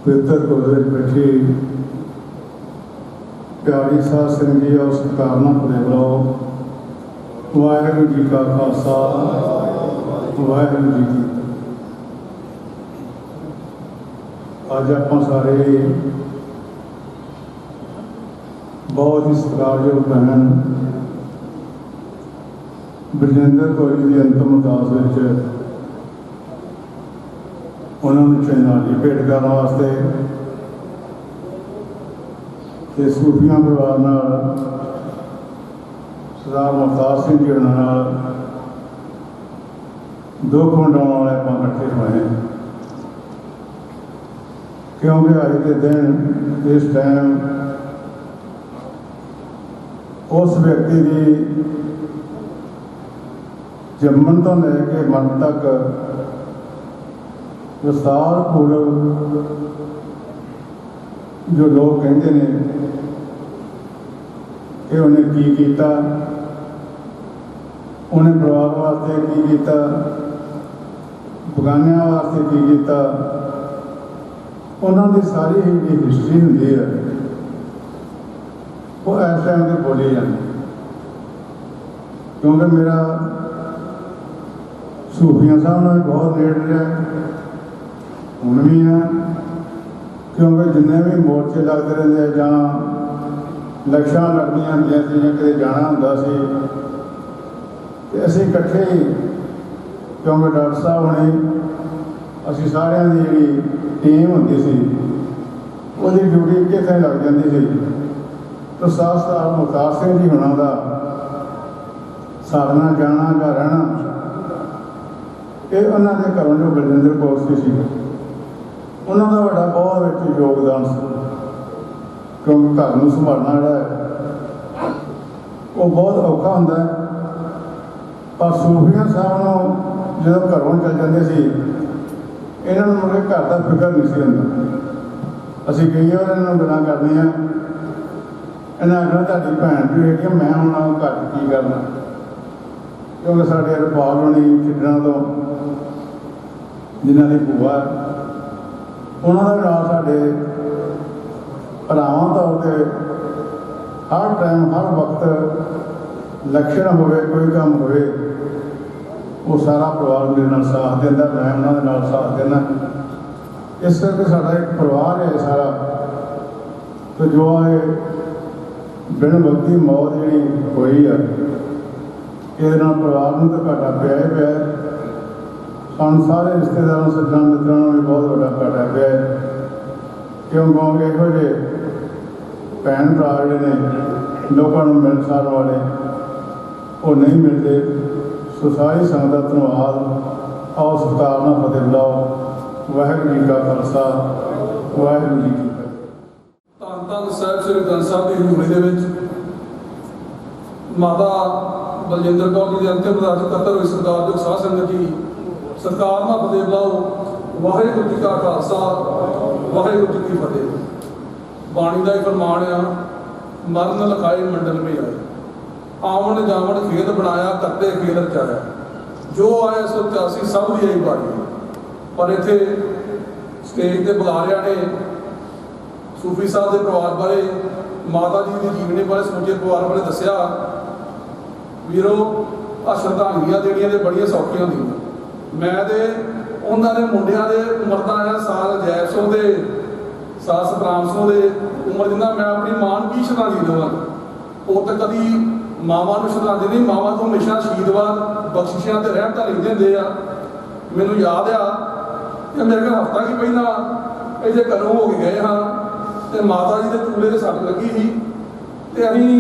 पवित्र गुरद्वारे बैठी प्यारी साध संगत जी और सत्कार नाल फतेह बुलाओ। वाहिगुरू जी का खालसा, वाहिगुरू जी की अज आपां सारे बहुत ही सत्कारयोग बहन बलजिंदर कौर जी की अंतिम अरदास उन्होंने श्रद्धांजलि भेंट करने वास्ते ते सूफियां परिवार नाल सरदार मुख्तार सिंह जी होना नाल दुख वंडाउण वाले आपां इकट्ठे होए हैं, क्योंकि अज के दिन इस टाइम उस व्यक्ति की जम्मन तो लैके मरण तक विस्तार पूर्वक जो लोग कहते हैं कि उन्हें की किया, उन्हें परिवार वास्ते की किया, बगानिया वास्ते की किया, उन्होंने सारी जी हिस्ट्री होंगी है वो इस टाइम से बोली जाती। क्योंकि मेरा सूफिया साहब ने बहुत नेड़ रहा हुण भी है, क्योंकि जिन्ने भी मोर्चे लगते रहते जहाँ लक्षां लड़नियां होंदियां सी जां किते जाना हुंदा सी ते असीं इकट्ठे ही, क्योंकि डॉक्टर साहब ने असीं सारियां दी जिहड़ी टीम होंदी सी उहदी ड्यूटी कित्थे लग जांदी सी। तो सरदार मुख्तार सिंह जी हुणां दा साडे नाल जाना गा रहना ये उन्हां दे घरों जो बलजिंदर कौर सी उन्हां दा वड्डा बहुत विच योगदान सी, क्योंकि घर में संभालना जोड़ा वो बहुत औखा होंदा है। पर सूफिया साहब को जो घरों चल जाते सी इन्हों मुझे घर का फिक्र नहीं सी होंदा। असीं कई बार इन्होंने गल्लां करनी है, इन्हें आखना तुहाडी भैन भी है, मैं हुण घर की करना, क्योंकि साडे रपाल होनी खिड्डरां तो जिन्हां दी भूआ उन्होंने नाल साडे भरावां तौर पर हर टाइम हर वक्त लक्षण होवे कोई काम होवे वो सारा परिवार मेरे नाल साथ देंदा, मैं उन्होंने नाल साथ देना। इस करके साडा एक परिवार है सारा। तो जो है बिन वक्ती मौत जी हुई है ये परिवार में तो घाटा पिया ही पिया, सानूं सारे रिश्तेदारों सज्जन मित्रों भी बहुत बड़ा घाटा पिया है। क्यों कहोगे इहो जे भैन भरा जिहड़े ने लोगों को मिलनसार वाले वो नहीं मिलते। सो सारी संगत का धन्यवाद। आओ सत्कार नाल फतेह बुलाओ। वाहिगुरू जी का खालसा, वाहिगुरू जी की फतेह। ਧੰਨ ਧੰਨ ਸਾਹਿਬ ਸ੍ਰੀ ਗ੍ਰੰਥ ਸਾਹਿਬ ਦੀ ਹਜ਼ੂਰੀ ਦੇ ਵਿੱਚ ਮਾਤਾ ਬਲਜਿੰਦਰ ਕੌਰ ਜੀ ਦੇ ਅੰਤਿਮ ਅਰਦਾਸ ਕਤਰ ਹੋਈ ਸਰਦਾਰ ਜੋ ਸਾਧ ਸੰਗਤ ਜੀ ਸਰਕਾਰ ਨਾਲ ਫਤਿਹ ਬੁਲਾਓ। ਵਾਹਿਗੁਰੂ ਜੀ ਕਾ ਖਾਲਸਾ, ਵਾਹਿਗੁਰੂ ਜੀ ਕੀ ਫਤਿਹ। बाणी का ही फरमान आ, मरण लखाए मंडल में आए, आवन जावन खेत बनाया, करते खेत रचाया, जो आए सो त्यासी सब दी आई बारी। पर इत्थे स्टेज ते बुलारिया ने सूफी साहब के परिवार बारे, माता जी की जीवनी बारे, समूचे परिवार बारे दसिया। वीरो आ श्रद्धांजलियां देनियां ते बड़ियां सौखियां होंदियां। मैं ते उन्होंने मुंडिया के उम्र का आया साल जैब सौ के साल सतराम सौ के उम्र जिन्ना मैं अपनी मां की श्रद्धांजलि देवां। वो तो कभी मावां नूं श्रद्धांजलि नहीं, मावां तो हमेशा आशीर्वाद बख्शिशां ते रहमतां लिखदे हुंदे आ। मैनूं याद आ कि मेरे घर हफ्ता की पहला इहदे घरों हो के गए हाँ, तो माता जी के चूल्हे से सट लगी थी, तो असीं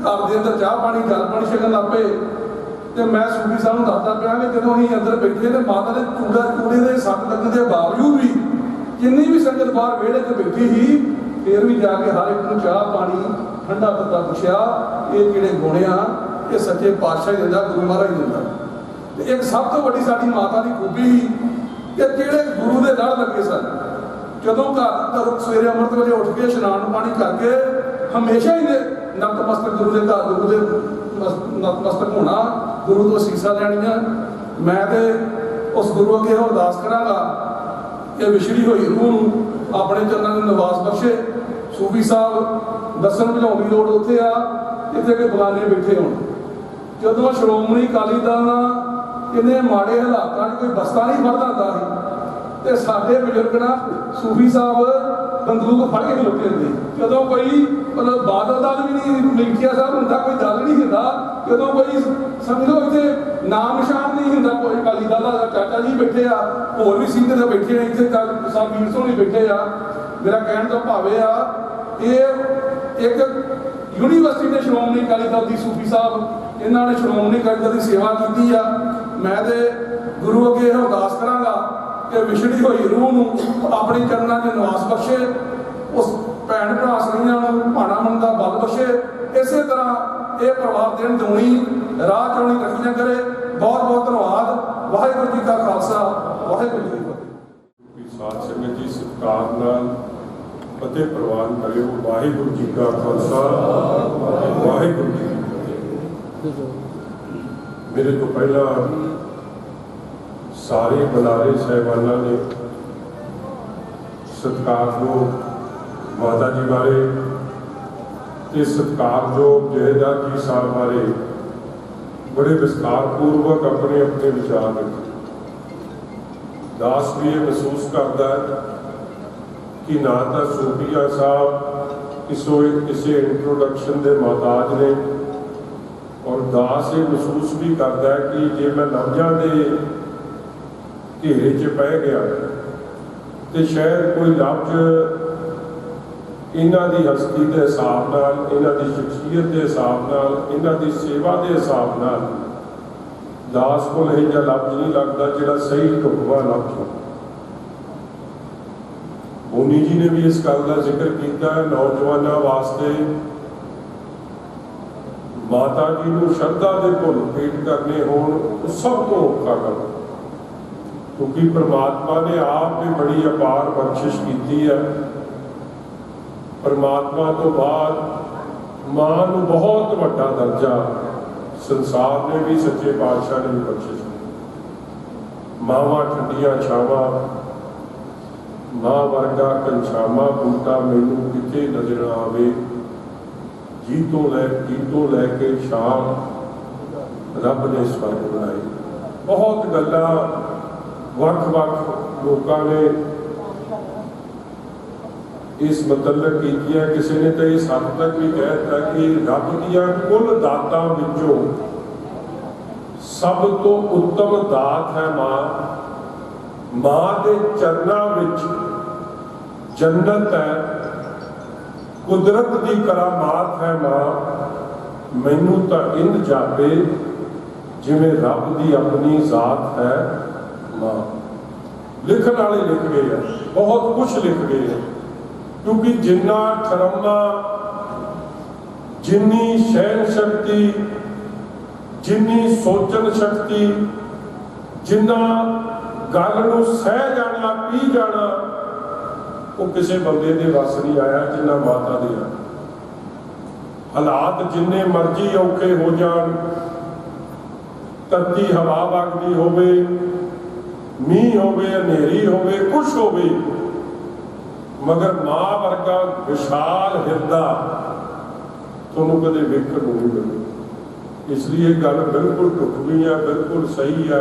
घर के अंदर चाह पानी जल पानी छकन लग पे। तो मैं सूफी साहब को दसदा पाया कि जो असीं अंदर बैठे तो माता के चूल्हे के सट लगने के बावजूद भी जिन्नी भी संगत बाहर विहड़े च बैठी थी, फिर भी जाके हर एक को चाह पानी ठंडा तत्ता पुछया, ये किहड़े गुण आ, ये सच्चे पातशाह दिंदा, गुरु महाराज दिंदा। तो एक सब तो वड्डी साडी माता की खूबी ही कि किहड़े गुरु के लड़ लगे सन। जदों घर सवेरे अमृत वेले उठ के इशनान पानी करके हमेशा ही नतमस्तक गुरु के घर, गुरु के नतमस्तक होना, गुरु तो सीसा लैनियां। मैं तो उस गुरु अगे अरदास करांगा कि विछड़ी हुई रूह अपने चरणों में निवास बख्शे। सूफी साहब दसन बुझाउण दी लोड़ उत्थे आ जिथे कि बगाने बैठे होण। जदों श्रोमणी अकाली दल इन्ने माड़े हालातां कोई बस्ता नहीं फड़दा हुंदा सी, ते साडे बजुर्ग ना सूफी साहब बंदूक फड़ के खलोते होंदे। जदों कोई मतलब बादल दल भी नहीं, मलिकिया साहब हुंदा, कोई दल नहीं हुंदा, जदों कोई समझो इत्थे नाम निशान नहीं हुंदा, कोई अकाली दल दा चाचा जी बैठे आ, होर भी सीनियर बैठे ने, इत्थे साहब वीर सोहनी बैठे आ। मेरा कहण दा भाव इह आ, ये एक यूनीवर्सिटी ने श्रोमणी अकाली दल दी सूफी साहब इन्हां ने श्रोमणी अकाली दल दी सेवा कीती आ। मैं ते गुरु अगे अरदास करांगा कि विछड़ी हुई रूह नूं अपने चरणों में निवास बख्शे, उस भैन भरा सईयां नूं भाणा मन का बल बख्शे। इस तरह ये परिवार दिन दूनी राह चौनी तरक्कियां करे। बहुत बहुत धन्यवाद। वाहिगुरू जी का खालसा, वाहिगुरू जी की फतेह। साध संगत जी सत्कार नाल फतेह प्रवान करियो। वाहिगुरू जी का खालसा, वाहिगुरू जी की फतेह। मेरे तो पहला सारे बुलारे साहिबाना ने सत्कारयोग माता जी बारे ते सत्कारयोग जहेदार जी साहब बारे बड़े विस्तारपूर्वक अपने अपने विचार रखे। दास भी ये महसूस करता है कि ना तो सूफिया साहब किसी इंट्रोडक्शन के मोहताज ने, और दास ये महसूस भी करता है कि जे मैं लफ्ज़ां के घेरे च पै गया तो शायद कोई लफ्ज़ इन्हां दी हस्ती के हिसाब नाल, इन्हां दी शख्सियत के हिसाब नाल, इन्हां दी सेवा के हिसाब नाल दास को यह जिहा लफ्ज़ नहीं लगता जिहड़ा सही ढुकवां लफ्ज़ हो। बोनी जी ने भी इस गल का जिक्र किया है, नौजवानों वास्ते माता जी को श्रद्धा के भुल भेंट करने होण तो सब तो औखा काम, क्योंकि परमात्मा ने आप भी बड़ी अपार बख्शिश की है। परमात्मा तो बाद मां को बहुत वड्डा दर्जा संसार ने भी सच्चे पातशाह ने भी बख्शिश की। मावां ठंडियां छावां, मां वर्गा कंछामा बूटा मैनू किते नजर आवे, जी तो लैके शाम रब ने स्वर्ग बनाए। बहुत गल्लां वख लोगों ने इस मतलब की है। किसी ने तो इस हद तक भी कह दिया कि रब दियां कुल दातां विचों सब तो उत्तम दात है मां। मां के चरनां विच जन्नत है, कुदरत की करामात है मां। मैनू तो इंज जापे जिवें रब की अपनी जात है मां। लिखण वाले लिख गए हैं, बहुत कुछ लिख गए हैं, क्योंकि जिन्ना ठरम्मा, जिन्नी सहन शक्ति, जिन्नी सोचन शक्ति, जिन्ना गल नूं सह जाना, पी जाना, ਉਹ ਕਿਸੇ ਬੰਦੇ ਦੇ ਵੱਸ ਨਹੀਂ ਆਇਆ ਜਿੰਨਾ ਮਾਤਾ ਦੇ ਆ। ਹਾਲਾਤ ਜਿੰਨੇ ਮਰਜ਼ੀ ਔਖੇ ਹੋ ਜਾਣ, ਧਰਤੀ ਹਵਾ ਵਗਦੀ ਹੋਵੇ, ਮੀਂਹ ਹੋਵੇ, ਹਨੇਰੀ ਹੋਵੇ, ਕੁਛ ਹੋਵੇ, ਮਗਰ ਮਾਂ ਵਰਗਾ ਵਿਸ਼ਾਲ ਹਿਰਦਾ ਤੁਹਾਨੂੰ ਕਦੇ ਵੇਖਣ ਨੂੰ ਨਹੀਂ ਮਿਲੇ। ਇਸ ਲਈ ਇਹ ਗੱਲ ਬਿਲਕੁਲ ਢੁਕਵੀਂ ਆ, ਬਿਲਕੁਲ ਸਹੀ ਆ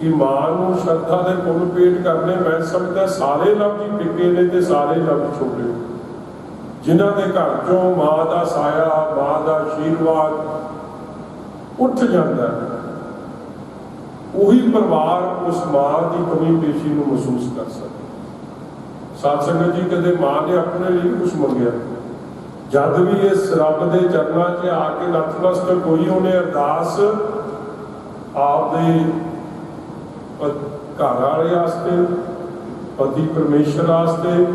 ਕਿ ਮਾਂ ਨੂੰ ਸ਼ਰਧਾ ਦੇ ਫੁੱਲ ਭੇਟ ਕਰਨੇ, ਮੈਂ ਸਮਝਦਾ ਸਾਰੇ ਲਫ਼ਜ਼ ਹੀ ਫਿੱਕੇ ਨੇ ਤੇ ਸਾਰੇ ਲਫ਼ਜ਼ ਛੋਟੇ। ਜਿਨ੍ਹਾਂ ਦੇ ਘਰ ਚੋਂ ਮਾਂ ਦਾ ਸਾਇਆ, ਮਾਂ ਦਾ ਆਸ਼ੀਰਵਾਦ ਉੱਠ ਜਾਂਦਾ ਹੈ, ਉਹੀ ਪਰਿਵਾਰ ਉਸ ਮਾਂ ਦੀ ਕਮੀ ਪੇਸ਼ੀ ਨੂੰ ਮਹਿਸੂਸ ਕਰ ਸਕਦਾ। ਸਾਧ ਸੰਗਤ ਜੀ, ਕਦੇ ਮਾਂ ਨੇ ਆਪਣੇ ਲਈ ਕੁਛ ਮੰਗਿਆ, ਜਦ ਵੀ ਇਸ ਰੱਬ ਦੇ ਚਰਨਾਂ 'ਚ ਆ ਕੇ ਨਤਮਸਤਕ ਹੋਈ, ਉਹਨੇ ਅਰਦਾਸ ਆਪਦੇ ਘਰ ਵਾਲੇ ਵਾਸਤੇ, ਪਤੀ ਪਰਮੇਸ਼ਰ ਵਾਸਤੇ,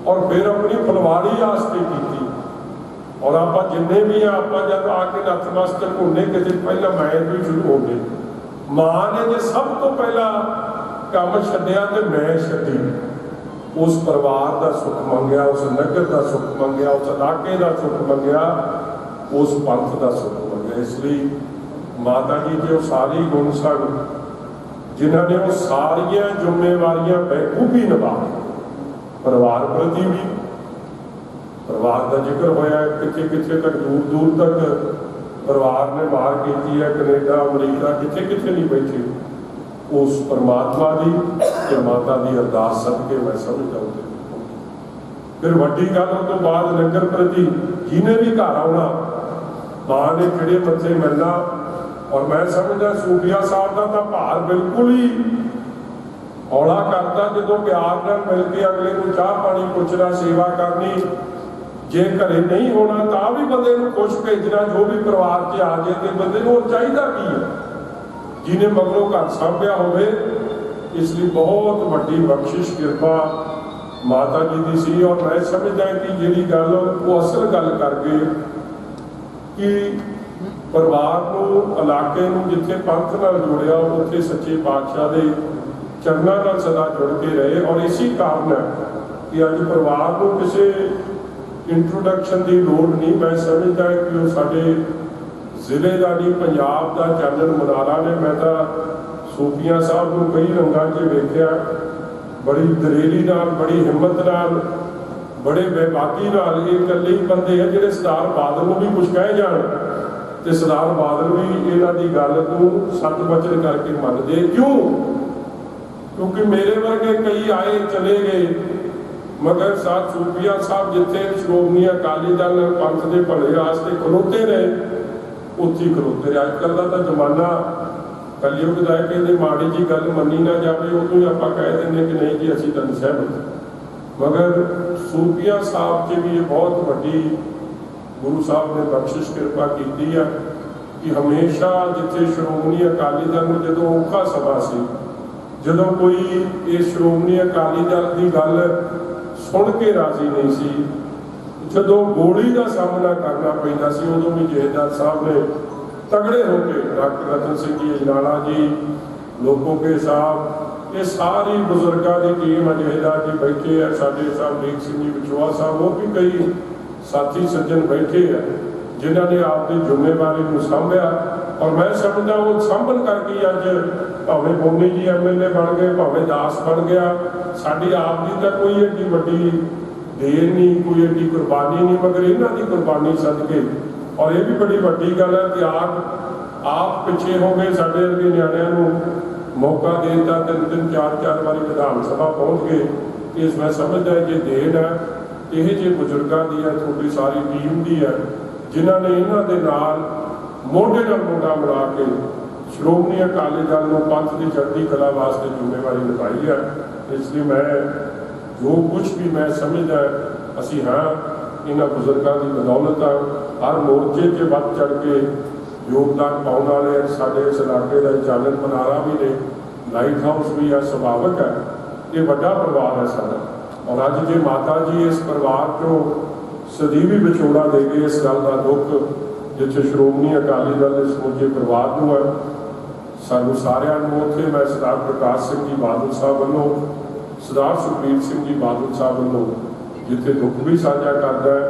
ਔਰ ਫਿਰ ਆਪਣੀ ਫੁਲਵਾੜੀ ਵਾਸਤੇ ਕੀਤੀ। ਔਰ ਆਪਾਂ ਜਿੰਨੇ ਵੀ ਆਪਾਂ ਜਦ ਆ ਕੇ ਨਤਮਸਤਕ ਹੁੰਦੇ, ਕਿਤੇ ਪਹਿਲਾਂ ਮੈਂ ਤੋਂ ਸ਼ੁਰੂ ਹੋ ਗਏ। ਮਾਂ ਨੇ ਜੇ ਸਭ ਤੋਂ ਪਹਿਲਾਂ ਕੰਮ ਛੱਡਿਆ ਤੇ ਮੈਂ ਛੱਡੀ। ਉਸ ਪਰਿਵਾਰ ਦਾ ਸੁੱਖ ਮੰਗਿਆ, ਉਸ ਨਗਰ ਦਾ ਸੁੱਖ ਮੰਗਿਆ, ਉਸ ਇਲਾਕੇ ਦਾ ਸੁੱਖ ਮੰਗਿਆ, ਉਸ ਪੰਥ ਦਾ ਸੁੱਖ ਮੰਗਿਆ। ਇਸ ਲਈ ਮਾਤਾ ਜੀ ਦੇ ਉਹ ਸਾਰੇ ਗੁਣ ਸਨ ਜਿਨ੍ਹਾਂ ਨੇ ਉਹ ਸਾਰੀਆਂ ਜ਼ਿੰਮੇਵਾਰੀਆਂ ਬਖੂਬੀ ਨਿਭਾਈਆਂ। ਪਰਿਵਾਰ ਪ੍ਰਤੀ ਵੀ, ਪਰਿਵਾਰ ਦਾ ਜ਼ਿਕਰ ਹੋਇਆ, ਕਿੱਥੇ ਕਿੱਥੇ ਤੱਕ, ਦੂਰ ਦੂਰ ਤੱਕ ਪਰਿਵਾਰ ਨੇ ਮਾਰ ਕੀਤੀ ਹੈ, ਕੈਨੇਡਾ, ਅਮਰੀਕਾ, ਕਿੱਥੇ ਕਿੱਥੇ ਨਹੀਂ ਬੈਠੇ। ਉਸ ਪਰਮਾਤਮਾ ਦੀ ਤੇ ਮਾਤਾ ਦੀ ਅਰਦਾਸ ਸਦਕੇ ਮੈਂ ਸਮਝਦਾ ਹਾਂ। ਫਿਰ ਵੱਡੀ ਗੱਲ ਉਸ ਤੋਂ ਬਾਅਦ ਲੰਗਰ ਪ੍ਰਤੀ ਜਿਹਨੇ ਵੀ ਘਰ ਆਉਣਾ, ਮਾਂ ਨੇ ਖਿੜੇ ਮੱਥੇ ਮਿਲਣਾ। ਔਰ ਮੈਂ ਸਮਝਦਾ ਸੂਫੀਆ ਸਾਹਿਬ ਦਾ ਤਾਂ ਭਾਰ ਬਿਲਕੁਲ ਹੀ ਹੌਲਾ ਕਰਦਾ ਜਦੋਂ ਪਿਆਰ ਨਾਲ ਮਿਲ ਕੇ ਅਗਲੇ ਨੂੰ ਚਾਹ ਪਾਣੀ ਪੁੱਛਣਾ, ਸੇਵਾ ਕਰਨੀ। ਜੇ ਘਰੇ ਨਹੀਂ ਹੋਣਾ ਤਾਂ ਵੀ ਬੰਦੇ ਨੂੰ ਖੁਸ਼ ਭੇਜਣਾ, ਜੋ ਵੀ ਪਰਿਵਾਰ 'ਚ ਆ ਜਾਏ, ਤੇ ਬੰਦੇ ਨੂੰ ਹੋਰ ਚਾਹੀਦਾ ਕੀ ਹੈ, ਜਿਹਨੇ ਮਗਰੋਂ ਘਰ ਸਾਂਭਿਆ ਹੋਵੇ। ਇਸ ਲਈ ਬਹੁਤ ਵੱਡੀ ਬਖਸ਼ਿਸ਼ ਕਿਰਪਾ ਮਾਤਾ ਜੀ ਦੀ ਸੀ। ਔਰ ਮੈਂ ਸਮਝਦਾ ਕਿ ਜਿਹੜੀ ਗੱਲ ਉਹ ਅਸਲ ਗੱਲ ਕਰ ਗਏ ਕਿ ਪਰਿਵਾਰ ਨੂੰ, ਇਲਾਕੇ ਨੂੰ ਜਿੱਥੇ ਪੰਥ ਨਾਲ ਜੁੜਿਆ, ਉੱਥੇ ਸੱਚੇ ਪਾਤਸ਼ਾਹ ਦੇ ਚਰਨਾਂ ਨਾਲ ਸਦਾ ਜੁੜ ਕੇ ਰਹੇ। ਔਰ ਇਸੇ ਕਾਰਨ ਹੈ ਕਿ ਅੱਜ ਪਰਿਵਾਰ ਨੂੰ ਕਿਸੇ ਇੰਟਰੋਡਕਸ਼ਨ ਦੀ ਲੋੜ ਨਹੀਂ। ਮੈਂ ਸਮਝਦਾ ਕਿ ਉਹ ਸਾਡੇ ਜ਼ਿਲ੍ਹੇ ਦਾ ਨਹੀਂ, ਪੰਜਾਬ ਦਾ ਚਾਨਣ ਮੁਨਾਰਾ ਨੇ। ਮੈਂ ਤਾਂ ਸੂਫੀਆ ਸਾਹਿਬ ਨੂੰ ਕਈ ਰੰਗਾਂ 'ਚ ਵੇਖਿਆ, ਬੜੀ ਦਲੇਰੀ ਨਾਲ, ਬੜੀ ਹਿੰਮਤ ਨਾਲ, ਬੜੇ ਬੇਬਾਕੀ ਨਾਲ। ਇਹ ਇਕੱਲੇ ਹੀ ਬੰਦੇ ਆ ਜਿਹੜੇ ਸਰਦਾਰ ਬਾਦਲ ਨੂੰ ਵੀ ਕੁਝ ਕਹਿ ਜਾਣ ਤੇ ਸਰਦਾਰ ਬਾਦਲ ਵੀ ਇਹਨਾਂ ਦੀ ਗੱਲ ਨੂੰ ਸੱਚ ਬਚਨ ਕਰਕੇ ਮੰਨਦੇ। ਕਿਉਂ? ਕਿਉਂਕਿ ਮੇਰੇ ਵਰਗੇ ਕਈ ਆਏ ਚਲੇ ਗਏ, ਮਗਰ ਸਾਧ ਸੂਫੀਆ ਸਾਹਿਬ ਜਿੱਥੇ ਸ਼੍ਰੋਮਣੀ ਅਕਾਲੀ ਦਲ ਪੰਥ ਦੇ ਭਲੇ ਵਾਸਤੇ ਖਲੋਤੇ ਰਹੇ, ਉੱਥੇ ਖਲੋਤੇ ਰਹੇ। ਅੱਜ ਕੱਲ੍ਹ ਦਾ ਤਾਂ ਜ਼ਮਾਨਾ ਕਲਯੁਗ ਦਾ ਹੈ ਕਿ ਇਹਦੇ ਮਾੜੀ ਜੀ ਗੱਲ ਮੰਨੀ ਨਾ ਜਾਵੇ, ਉਦੋਂ ਹੀ ਆਪਾਂ ਕਹਿ ਦਿੰਦੇ ਕਿ ਨਹੀਂ ਜੀ ਅਸੀਂ ਤਾਂ ਨਹੀਂ ਸਹਿਮਤ। ਮਗਰ ਸੂਫੀਆ ਸਾਹਿਬ 'ਚ ਵੀ ਇਹ ਬਹੁਤ ਵੱਡੀ ਗੁਰੂ ਸਾਹਿਬ ਨੇ ਬਖਸ਼ਿਸ਼ ਕਿਰਪਾ ਕੀਤੀ ਆ ਕਿ ਹਮੇਸ਼ਾ ਜਿੱਥੇ ਸ਼੍ਰੋਮਣੀ ਅਕਾਲੀ ਦਲ ਨੂੰ ਜਦੋਂ ਔਖਾ ਸਮਾਂ ਸੀ, ਜਦੋਂ ਕੋਈ ਇਹ ਸ਼੍ਰੋਮਣੀ ਅਕਾਲੀ ਦਲ ਦੀ ਗੱਲ ਸੁਣ ਕੇ ਰਾਜ਼ੀ ਨਹੀਂ ਸੀ, ਜਦੋਂ ਗੋਲੀ ਦਾ ਸਾਹਮਣਾ ਕਰਨਾ ਪੈਂਦਾ ਸੀ, ਉਦੋਂ ਵੀ ਜਥੇਦਾਰ ਸਾਹਿਬ ਨੇ ਤਗੜੇ ਹੋ ਕੇ, ਡਾਕਟਰ ਰਤਨ ਸਿੰਘ ਜੀ ਅਜਨਾਲਾ ਜੀ, ਲੋਕੋ ਕੇ ਸਾਹਿਬ, ਇਹ ਸਾਰੀ ਬਜ਼ੁਰਗਾਂ ਦੀ ਟੀਮ ਜਥੇਦਾਰ ਜੀ ਬੈਠੇ ਆ, ਸਾਡੇ ਸਾਹਿਬ ਲੀਕ ਸਿੰਘ ਜੀ ਵਿਚੋਆ ਸਾਹਿਬ, ਉਹ ਵੀ ਕਈ ਸਾਥੀ ਸੱਜਣ ਬੈਠੇ ਆ ਜਿਨ੍ਹਾਂ ਨੇ ਆਪਦੀ ਜ਼ਿੰਮੇਵਾਰੀ ਨੂੰ ਸਾਂਭਿਆ। ਔਰ ਮੈਂ ਸਮਝਦਾ ਉਹ ਸਾਂਭਣ ਕਰਕੇ ਅੱਜ ਭਾਵੇਂ ਬੋਨੀ ਜੀ MLA ਬਣ ਗਏ, ਭਾਵੇਂ ਦਾਸ ਬਣ ਗਿਆ। ਸਾਡੀ ਆਪ ਦੀ ਤਾਂ ਕੋਈ ਐਡੀ ਵੱਡੀ ਦੇਰ ਨਹੀਂ, ਕੋਈ ਐਡੀ ਕੁਰਬਾਨੀ ਨਹੀਂ, ਮਗਰ ਇਹਨਾਂ ਦੀ ਕੁਰਬਾਨੀ ਸਦਕੇ। ਔਰ ਇਹ ਵੀ ਬੜੀ ਵੱਡੀ ਗੱਲ ਹੈ ਕਿ ਆਪ ਪਿੱਛੇ ਹੋ ਗਏ, ਸਾਡੇ ਵਰਗੇ ਨਿਆਣਿਆਂ ਨੂੰ ਮੌਕਾ ਦੇ ਦਿੱਤਾ, 3-3 4-4 ਵਾਰੀ ਵਿਧਾਨ ਸਭਾ ਪਹੁੰਚ ਗਏ। ਇਸ ਮੈਂ ਸਮਝਦਾ ਜੇ ਦੇਣ ਹੈ ਇਹ ਜਿਹੇ ਬਜ਼ੁਰਗਾਂ ਦੀ ਹੈ, ਤੁਹਾਡੀ ਸਾਰੀ ਟੀਮ ਦੀ ਹੈ, ਜਿਨ੍ਹਾਂ ਨੇ ਇਹਨਾਂ ਦੇ ਨਾਲ ਮੋਢੇ ਨਾਲ ਮੋਢਾ ਮਿਲਾ ਕੇ ਸ਼੍ਰੋਮਣੀ ਅਕਾਲੀ ਦਲ ਨੂੰ ਪੰਥ ਦੀ ਚੜ੍ਹਦੀ ਕਲਾ ਵਾਸਤੇ ਜ਼ਿੰਮੇਵਾਰੀ ਨਿਭਾਈ ਹੈ। ਇਸ ਲਈ ਮੈਂ ਜੋ ਕੁਝ ਵੀ ਮੈਂ ਸਮਝਦਾ ਅਸੀਂ ਹਾਂ ਇਹਨਾਂ ਬਜ਼ੁਰਗਾਂ ਦੀ ਬਦੌਲਤ ਹਰ ਮੋਰਚੇ 'ਤੇ ਵੱਧ ਚੜ੍ਹ ਕੇ ਯੋਗਦਾਨ ਪਾਉਣ ਵਾਲੇ ਸਾਡੇ ਇਸ ਇਲਾਕੇ ਦਾ ਚਾਨਣ ਮੁਨਾਰਾ ਵੀ ਨੇ, ਲਾਈਟ ਹਾਊਸ ਵੀ ਹੈ, ਸੁਭਾਵਿਕ ਹੈ। ਇਹ ਵੱਡਾ ਪਰਿਵਾਰ ਹੈ ਸਾਡਾ। ਔਰ ਅੱਜ ਜੇ ਮਾਤਾ ਜੀ ਇਸ ਪਰਿਵਾਰ 'ਚੋਂ ਸਦੀਵੀ ਵਿਛੋੜਾ ਦੇ ਗਏ, ਇਸ ਗੱਲ ਦਾ ਦੁੱਖ ਜਿੱਥੇ ਸ਼੍ਰੋਮਣੀ ਅਕਾਲੀ ਦਲ ਦੇ ਸਮੁੱਚੇ ਪਰਿਵਾਰ ਨੂੰ ਹੈ, ਸਾਨੂੰ ਸਾਰਿਆਂ ਨੂੰ ਉੱਥੇ ਮੈਂ ਸਰਦਾਰ ਪ੍ਰਕਾਸ਼ ਸਿੰਘ ਜੀ ਬਾਦਲ ਸਾਹਿਬ ਵੱਲੋਂ, ਸਰਦਾਰ ਸੁਖਬੀਰ ਸਿੰਘ ਜੀ ਬਾਦਲ ਸਾਹਿਬ ਵੱਲੋਂ ਜਿੱਥੇ ਦੁੱਖ ਵੀ ਸਾਂਝਾ ਕਰਦਾ ਹੈ,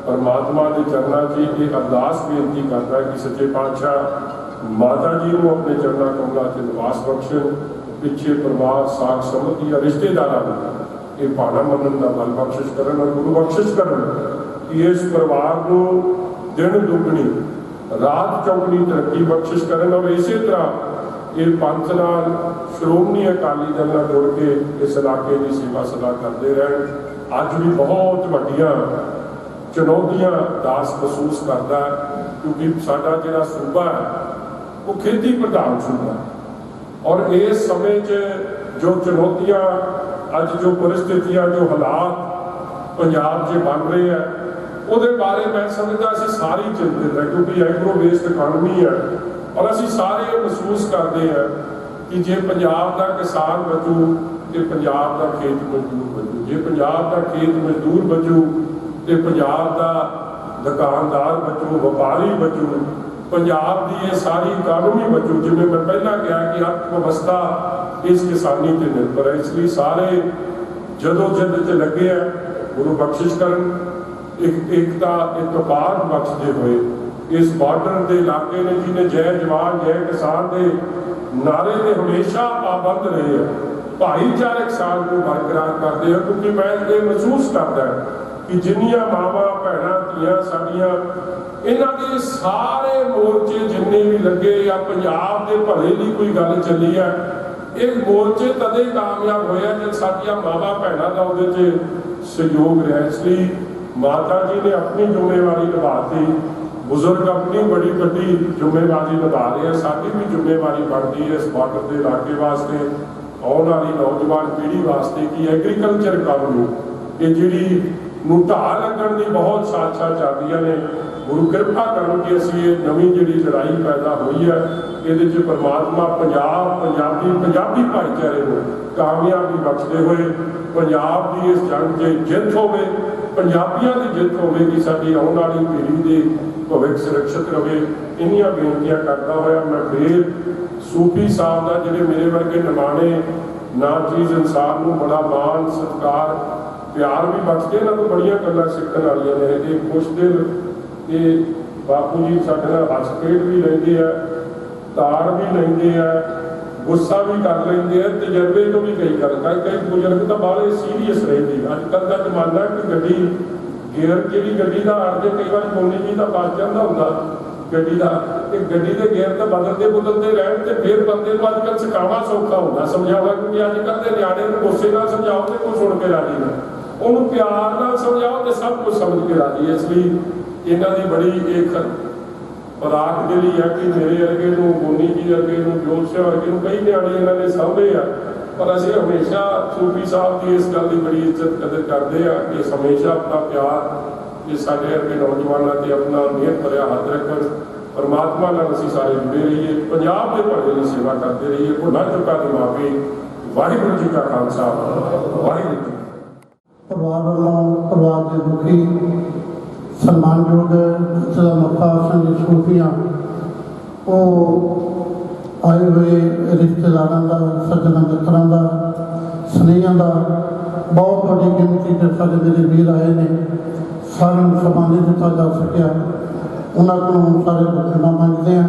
ਪਰਮਾਤਮਾ ਦੇ ਚਰਨਾਂ 'ਚ ਇਹ ਅਰਦਾਸ ਬੇਨਤੀ ਕਰਦਾ ਹੈ ਕਿ ਸੱਚੇ ਪਾਤਸ਼ਾਹ ਮਾਤਾ ਜੀ ਨੂੰ ਆਪਣੇ ਚਰਨਾਂ ਕਮਲਾਂ 'ਚ ਨਿਵਾਸ ਬਖਸ਼ਣ, ਪਿੱਛੇ ਪਰਿਵਾਰ ਸਾਖ ਸੰਬੰਧੀ ਜਾਂ ਰਿਸ਼ਤੇਦਾਰਾਂ ਨੂੰ ਇਹ ਭਾਣਾ ਮੰਨਣ ਦਾ ਬਲ ਬਖਸ਼ਿਸ਼ ਕਰਨ ਔਰ ਗੁਰੂ ਬਖਸ਼ਿਸ਼ ਕਰਨ ਕਿ ਇਸ ਪਰਿਵਾਰ ਨੂੰ ਦਿਨ ਦੁੱਗਣੀ ਰਾਤ ਚੌਗੁਣੀ ਤਰੱਕੀ ਬਖਸ਼ਿਸ਼ ਕਰਨ ਔਰ ਇਸੇ ਤਰ੍ਹਾਂ ਇਹ ਪੰਥ ਨਾਲ ਸ਼੍ਰੋਮਣੀ ਅਕਾਲੀ ਦਲ ਨਾਲ ਜੁੜ ਕੇ ਇਸ ਇਲਾਕੇ ਦੀ ਸੇਵਾ ਸਦਾ ਕਰਦੇ ਰਹਿਣ। ਅੱਜ ਵੀ ਬਹੁਤ ਵੱਡੀਆਂ ਚੁਣੌਤੀਆਂ ਦਾਸ ਮਹਿਸੂਸ ਕਰਦਾ ਕਿਉਂਕਿ ਸਾਡਾ ਜਿਹੜਾ ਸੂਬਾ ਹੈ ਉਹ ਖੇਤੀ ਪ੍ਰਧਾਨ ਸੂਬਾ ਹੈ ਔਰ ਇਸ ਸਮੇਂ 'ਚ ਜੋ ਚੁਣੌਤੀਆਂ ਅੱਜ ਜੋ ਪਰਿਸਥਿਤੀਆਂ ਜੋ ਹਾਲਾਤ ਪੰਜਾਬ 'ਚ ਬਣ ਰਹੇ ਆ ਉਹਦੇ ਬਾਰੇ ਮੈਂ ਸਮਝਦਾ ਅਸੀਂ ਸਾਰੇ ਚਿੰਤਿਤ ਹੈ ਕਿਉਂਕਿ ਐਗਰੋ ਬੇਸਡ ਇਕਾਨਮੀ ਹੈ ਔਰ ਅਸੀਂ ਸਾਰੇ ਮਹਿਸੂਸ ਕਰਦੇ ਹਾਂ ਕਿ ਜੇ ਪੰਜਾਬ ਦਾ ਕਿਸਾਨ ਬਚੂ ਤੇ ਪੰਜਾਬ ਦਾ ਖੇਤ ਮਜ਼ਦੂਰ ਬਚੂ, ਜੇ ਪੰਜਾਬ ਦਾ ਖੇਤ ਮਜ਼ਦੂਰ ਬਚੂ ਤੇ ਪੰਜਾਬ ਦਾ ਦੁਕਾਨਦਾਰ ਬਚੂ, ਵਪਾਰੀ ਬਚੂ, ਪੰਜਾਬ ਦੀ ਇਹ ਸਾਰੀ ਇਕਾਨਮੀ ਬਚੂ। ਜਿਵੇਂ ਮੈਂ ਪਹਿਲਾਂ ਕਿਹਾ ਕਿ ਅਰਥ ਵਿਵਸਥਾ ਇਸ ਕਿਸਾਨੀ ਤੇ ਨਿਰਭਰ ਹੈ। ਇਸ ਲਈ ਸਾਰੇ ਜਦੋਂ ਜਿੱਦ 'ਚ ਲੱਗੇ ਆ ਗੁਰੂ ਬਖਸ਼ਿਸ਼ ਕਰਨ, ਏਕਤਾ ਇਤਫਾਕ ਬਖਸ਼ਦੇ ਹੋਏ ਇਸ ਬਾਰਡਰ ਦੇ ਇਲਾਕੇ ਨੇ ਜਿਹਨੇ ਜੈ ਜਵਾਨ ਜੈ ਕਿਸਾਨ ਦੇ ਨਾਰੇ ਦੇ ਹਮੇਸ਼ਾ ਪਾਬੰਦ ਰਹੇ ਆ, ਭਾਈਚਾਰਕ ਸਾਂਝ ਨੂੰ ਬਰਕਰਾਰ ਕਰਦੇ ਆ ਕਿਉਂਕਿ ਮੈਂ ਇਹ ਮਹਿਸੂਸ ਕਰਦਾ ਕਿ ਜਿੰਨੀਆਂ ਮਾਵਾਂ ਭੈਣਾਂ ਧੀਆਂ ਸਾਡੀਆਂ ਇਹਨਾਂ ਦੇ ਸਾਰੇ ਮੋਰਚੇ ਜਿੰਨੇ ਵੀ ਲੱਗੇ ਆ ਪੰਜਾਬ ਦੇ ਭਲੇ ਲਈ ਕੋਈ ਗੱਲ ਚੱਲੀ ਆ, ਇਹ ਮੋਰਚੇ ਤਦੇ ਕਾਮਯਾਬ ਹੋਇਆ ਜਦ ਸਾਡੀਆਂ ਮਾਵਾਂ ਭੈਣਾਂ ਦਾ ਉਹਦੇ 'ਚ ਸਹਿਯੋਗ ਰਿਹਾ। ਇਸ ਲਈ ਮਾਤਾ ਜੀ ਨੇ ਆਪਣੀ ਜ਼ਿੰਮੇਵਾਰੀ ਨਿਭਾਤੀ, ਬਜ਼ੁਰਗ ਆਪਣੀ ਬੜੀ ਵੱਡੀ ਜ਼ਿੰਮੇਵਾਰੀ ਨਿਭਾ ਰਹੇ ਆ, ਸਾਡੀ ਵੀ ਜ਼ਿੰਮੇਵਾਰੀ ਬਣਦੀ ਹੈ ਇਸ ਬਾਰਡਰ ਦੇ ਇਲਾਕੇ ਵਾਸਤੇ, ਆਉਣ ਵਾਲੀ ਨੌਜਵਾਨ ਪੀੜ੍ਹੀ ਵਾਸਤੇ ਕਿ ਐਗਰੀਕਲਚਰ ਇਕਾਨਮੀ ਇਹ ਜਿਹੜੀ ਨੂੰ ਢਾਹ ਲੱਗਣ ਦੀ ਬਹੁਤ ਸਾਜ਼ਿਸ਼ਾਂ ਚੱਲਦੀਆਂ ਨੇ। ਗੁਰੂ ਕਿਰਪਾ ਕਰਨ ਕਿ ਅਸੀਂ ਇਹ ਨਵੀਂ ਜਿਹੜੀ ਲੜਾਈ ਪੈਦਾ ਹੋਈ ਹੈ ਇਹਦੇ 'ਚ ਪਰਮਾਤਮਾ ਪੰਜਾਬੀ ਭਾਈਚਾਰੇ ਨੂੰ ਕਾਮਯਾਬੀ ਬਖਸ਼ਦੇ ਹੋਏ ਪੰਜਾਬ ਦੀ ਇਸ ਜੰਗ 'ਚ ਜਿੱਤ ਹੋਵੇ, ਪੰਜਾਬੀਆਂ ਦੀ ਜਿੱਤ ਹੋਵੇ ਕਿ ਸਾਡੀ ਆਉਣ ਵਾਲੀ ਪੀੜ੍ਹੀ ਦੇ ਭਵਿੱਖ ਸੁਰੱਖਿਅਤ ਰਵੇ। ਇੰਨੀਆਂ ਬੇਨਤੀਆਂ ਕਰਦਾ ਹੋਇਆ ਮੈਂ ਫੇਰ ਸੂਫੀ ਸਾਹਿਬ ਦਾ ਜਿਹੜੇ ਮੇਰੇ ਵਰਗੇ ਨਿਮਾਣੇ ਨਾ ਚੀਜ਼ ਇਨਸਾਨ ਨੂੰ ਬੜਾ ਮਾਣ ਸਤਿਕਾਰ ਪਿਆਰ ਵੀ ਬਖਸ਼ਦੇ, ਇਹਨਾਂ ਤੋਂ ਬੜੀਆਂ ਗੱਲਾਂ ਸਿੱਖਣ ਵਾਲੀਆਂ ਨੇ। ਇਹ ਖੁਸ਼ ਦਿਲ ਇਹ ਬਾਪੂ ਜੀ ਸਾਡੇ ਨਾਲ ਹੱਸ ਖੇਡ ਵੀ ਲੈਂਦੇ ਆ, ਤਾੜ ਵੀ ਲੈਂਦੇ ਆ, ਗੁੱਸਾ ਵੀ ਕਰ ਲੈਂਦੇ ਆ, ਤਜਰਬੇ ਤੋਂ ਵੀ ਕਈ ਕਈ ਬਜ਼ੁਰਗ ਤਾਂ ਬਾਹਲੇ ਸੀਰੀਅਸ ਰਹਿੰਦੇ। ਅੱਜ ਕੱਲ੍ਹ ਦਾ ਜ਼ਮਾਨਾ ਕਿ ਗੱਡੀ ਗੇਅਰ ਜਿਹੜੀ ਗੱਡੀ ਦਾ ਅੜਦੇ ਕਈ ਵਾਰ ਮੋਨੀ ਜੀ ਦਾ ਬਚ ਜਾਂਦਾ ਹੁੰਦਾ ਗੱਡੀ ਦਾ, ਤੇ ਗੱਡੀ ਦੇ ਗੇਅਰ ਤਾਂ ਬਦਲਦੇ ਰਹਿਣ ਤੇ ਫਿਰ ਬੰਦੇ ਨੂੰ ਅੱਜ ਕੱਲ੍ਹ ਸਿਖਾਉਣਾ ਸੌਖਾ ਹੁੰਦਾ, ਸਮਝਾਉਣਾ ਕਿਉਂਕਿ ਅੱਜ ਕੱਲ੍ਹ ਦੇ ਨਿਆਣੇ ਨੂੰ ਗੁੱਸੇ ਨਾਲ ਸਮਝਾਓ ਤੇ ਕੋਈ ਸੁਣ ਕੇ ਰਾਜੀ ਨਾ, ਉਹਨੂੰ ਪਿਆਰ ਨਾਲ ਸਮਝਾਓ ਤੇ ਸਭ ਕੁਝ ਸਮਝ ਕੇ ਰਾਜੀ। ਇਸ ਲਈ ਇਹਨਾਂ ਦੀ ਬੜੀ ਇੱਕ ਖੁਰਾਕ ਜਿਹੜੀ ਹੈ ਕਿ ਮੇਰੇ ਵਰਗੇ ਨੂੰ, ਮੋਨੀ ਜੀ ਵਰਗੇ ਨੂੰ, ਜੋਤਸ਼ਾ ਵਰਗੇ ਨੂੰ ਕਈ ਨਿਆਣੇ ਇਹਨਾਂ ਨੇ ਸਾਂਭੇ ਆ, ਪਰ ਅਸੀਂ ਹਮੇਸ਼ਾ ਸੂਫੀ ਸਾਹਿਬ ਦੀ ਇਸ ਗੱਲ ਦੀ ਬੜੀ ਇੱਜ਼ਤ ਕਦਰ ਕਰਦੇ ਆ ਕਿ ਹਮੇਸ਼ਾ ਆਪਣਾ ਪਿਆਰ ਇਹ ਸਾਡੇ ਵਰਗੇ ਨੌਜਵਾਨਾਂ ਤੇ ਆਪਣਾ ਮਿਹਰ ਭਰਿਆ ਹੱਥ ਰੱਖਣ। ਪਰਮਾਤਮਾ ਨਾਲ ਅਸੀਂ ਸਾਰੇ ਜੁੜੇ ਰਹੀਏ, ਪੰਜਾਬ ਦੇ ਭਲੇ ਦੀ ਸੇਵਾ ਕਰਦੇ ਰਹੀਏ। ਭੁੱਲਾਂ ਚੁੱਕਾਂ ਦੀ ਮਾਫੀ। ਵਾਹਿਗੁਰੂ ਜੀ ਕਾ ਖਾਲਸਾ, ਵਾਹਿਗੁਰੂ ਜੀ। ਪਰਿਵਾਰ ਵੱਲੋਂ ਪਰਿਵਾਰ ਦੇ ਮੁਖੀ ਸਨਮਾਨਯੋਗ ਜਥੇਦਾਰ ਮੁਖਤਾਰ ਸਿੰਘ ਸੂਫੀਆਂ ਉਹ ਆਏ ਹੋਏ ਰਿਸ਼ਤੇਦਾਰਾਂ ਦਾ, ਸੱਜਣਾਂ ਮਿੱਤਰਾਂ ਦਾ, ਸਨੇਹੀਆਂ ਦਾ ਬਹੁਤ ਵੱਡੀ ਗਿਣਤੀ 'ਚ ਸਾਡੇ ਮੇਰੇ ਵੀਰ ਆਏ ਨੇ। ਸਾਰਿਆਂ ਨੂੰ ਸਮਾਂ ਨਹੀਂ ਦਿੱਤਾ ਜਾ ਸਕਿਆ, ਉਹਨਾਂ ਕੋਲੋਂ ਸਾਰੇ ਬਖਸ਼ਿਸ਼ਾਂ ਮੰਗਦੇ ਹਾਂ।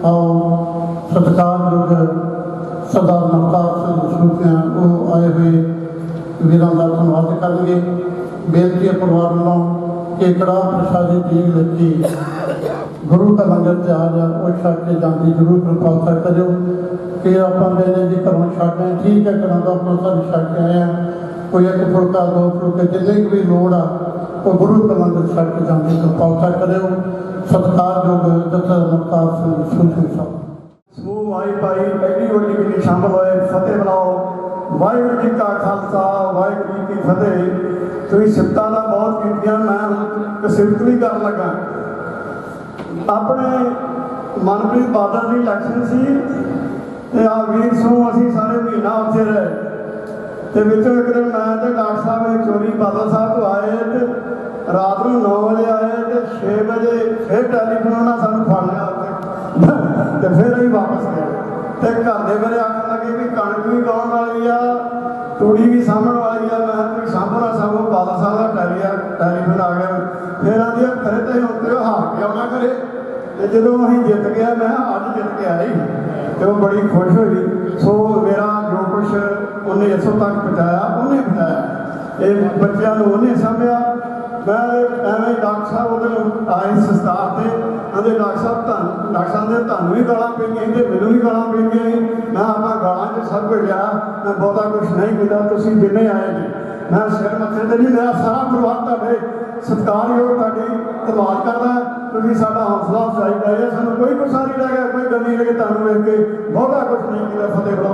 ਆਓ ਸਤਿਕਾਰਯੋਗ ਸਰਦਾਰ ਮੁਖਤਾਰ ਸਿੰਘ ਸੂਫੀਆਂ ਉਹ ਆਏ ਹੋਏ ਵੀਰਾਂ ਦਾ ਧੰਨਵਾਦ ਕਰਨਗੇ। ਬੇਨਤੀ ਹੈ ਪਰਿਵਾਰ ਵੱਲੋਂ ਕਿ ਕੜਾਹ ਪ੍ਰਸ਼ਾਦੀ ਦੀ ਲੱਗੀ ਗੁਰੂ ਦਾ ਲੰਗਰ ਤਿਆਰ ਆ, ਉਹ ਛੱਕ ਕੇ ਜਾਂਦੀ ਜ਼ਰੂਰ ਕਿਰਪਾ ਕਰਿਓ ਕਿ ਆਪਾਂ ਮੇਰੇ ਜੀ ਘਰੋਂ ਛੱਕ ਆਏ, ਠੀਕ ਹੈ ਘਰਾਂ ਦਾ ਆਪਣਾ ਸਾਰੇ ਛੱਕ ਕੇ ਆਏ ਆ, ਕੋਈ ਇੱਕ ਫੁਲਕਾ ਦੋ ਫੁਲਕੇ ਜਿੰਨੀ ਵੀ ਲੋੜ ਆ ਉਹ ਗੁਰੂ ਦਾ ਲੰਗਰ ਛੱਕ ਕੇ ਜਾਂਦੀ ਕਿਰਪਾ ਕਰਿਓ। ਸਤਿਕਾਰਯੋਗ ਜਥੇਦਾਰ ਮੁਖਤਾਰ ਸਿੰਘ ਸੂਫੀ ਸਾਹਿਬ। ਸਮੂਹ ਮਾਈ ਭਾਈ ਐਡੀ ਵੱਡੀ ਗਿਣਤੀ ਸ਼ਾਮਲ ਹੋਏ, ਫਤਿਹ ਬੁਲਾਓ। ਵਾਹਿਗੁਰੂ ਜੀ ਕਾ ਖਾਲਸਾ, ਵਾਹਿਗੁਰੂ ਜੀ ਕੀ ਫਤਿਹ। ਤੁਸੀਂ ਸਿਫਤਾਂ ਦਾ ਬਹੁਤ ਕੀਤੀਆਂ, ਮੈਂ ਸਿਫਤ ਵੀ ਕਰਨ ਲੱਗਾ। ਆਪਣੇ ਮਨਪ੍ਰੀਤ ਬਾਦਲ ਦੀ ਇਲੈਕਸ਼ਨ ਸੀ ਤੇ ਆ ਵੀਰ ਸੋ ਅਸੀਂ ਸਾਰੇ ਮਹੀਨਾ ਉੱਥੇ ਰਹੇ ਤੇ ਵਿੱਚੋਂ ਇੱਕ ਦਿਨ ਮੈਂ ਤੇ ਡਾਕਟਰ ਸਾਹਿਬ ਚੋਰੀ ਬਾਦਲ ਸਾਹਿਬ ਤੋਂ ਆਏ ਤੇ ਰਾਤ ਨੂੰ 9 ਵਜੇ ਆਏ ਤੇ 6 ਵਜੇ ਫਿਰ ਟੈਲੀਫੋਨ ਉਹਨਾਂ ਸਾਨੂੰ ਫੜ ਲਿਆ ਉੱਥੇ ਤੇ ਫਿਰ ਅਸੀਂ ਵਾਪਸ ਗਏ ਤੇ ਘਰ ਦੇ ਮੇਰੇ ਆਖਣ ਲੱਗੇ ਵੀ ਕਣਕ ਵੀ ਗਾਉਣ ਵਾਲੀ ਆ ਤੂੜੀ ਵੀ ਸਾਂਭਣ ਵਾਲੀ ਆ। ਮੈਂ ਤੁਸੀਂ ਸਾਂਭਣਾ ਸਾਂਭੋ, ਬਾਦਲ ਸਾਹਿਬ ਦਾ ਟੈਲੀਫੋਨ ਆ ਗਿਆ। ਫਿਰ ਆਂਦੀ ਆ ਫਿਰ ਤੇ ਹੁਣ ਤੇ ਉਹ ਹਾਰ ਕੇ ਆਉਣਾ ਕਰੇ। ਤੇ ਜਦੋਂ ਅਸੀਂ ਜਿੱਤ ਗਿਆ, ਮੈਂ ਕਿਹਾ ਅੱਜ ਜਿੱਤ ਕੇ ਆਈ, ਤੇ ਉਹ ਬੜੀ ਖੁਸ਼ ਹੋਈ। ਸੋ ਮੇਰਾ ਜੋ ਕੁਛ ਉਹਨੇ ਇੱਥੋਂ ਤੱਕ ਪਹੁੰਚਾਇਆ, ਉਹਨੇ ਪਹੁੰਚਾਇਆ। ਇਹ ਬੱਚਿਆਂ ਨੂੰ ਉਹਨੇ ਸਾਂਭਿਆ। ਮੈਂ ਐਵੇਂ ਡਾਕਟਰ ਸਾਹਿਬ ਉਹਦੇ ਆਏ ਸੰਸਥਾ ਤੇ ਕਹਿੰਦੇ ਡਾਕਟਰ ਸਾਹਿਬ ਦੇ ਤੁਹਾਨੂੰ ਵੀ ਗਾਲਾਂ ਪੈਂਦੀਆਂ ਸੀ ਤੇ ਮੈਨੂੰ ਵੀ ਗਾਲਾਂ ਪੈਂਦੀਆਂ ਸੀ। ਮੈਂ ਆਪਾਂ ਗਾਲਾਂ 'ਚ ਸਭ ਕੁਝ ਲਿਆ, ਮੈਂ ਬਹੁਤਾ ਕੁਛ ਨਹੀਂ ਕੀਤਾ, ਤੁਸੀਂ ਜਿੰਨੇ ਆਏ ਜੀ। ਮੈਂ ਸਿਰ ਮੱਥੇ ਤੇ ਨਹੀਂ, ਮੇਰਾ ਸਾਰਾ ਪਰਿਵਾਰ ਤੁਹਾਡੇ ਸਤਿਕਾਰਯੋਗ ਤੁਹਾਡੀ ਧੰਨਵਾਦ ਕਰਦਾ। ਤੁਸੀਂ ਸਾਡਾ ਹੌਸਲਾ ਅਫਜ਼ਾਈ ਕਰਿਆ, ਸਾਨੂੰ ਕੋਈ ਗੁੱਸਾ ਨਹੀਂ ਲੱਗਾ, ਕੋਈ ਗਮੀ ਲੱਗੇ। ਤੁਹਾਨੂੰ ਵੇਖ ਕੇ ਬਹੁਤਾ ਕੁਛ ਨਹੀਂ ਕੀਤਾ। ਫਤਿਹ ਬੁਲਾਓ।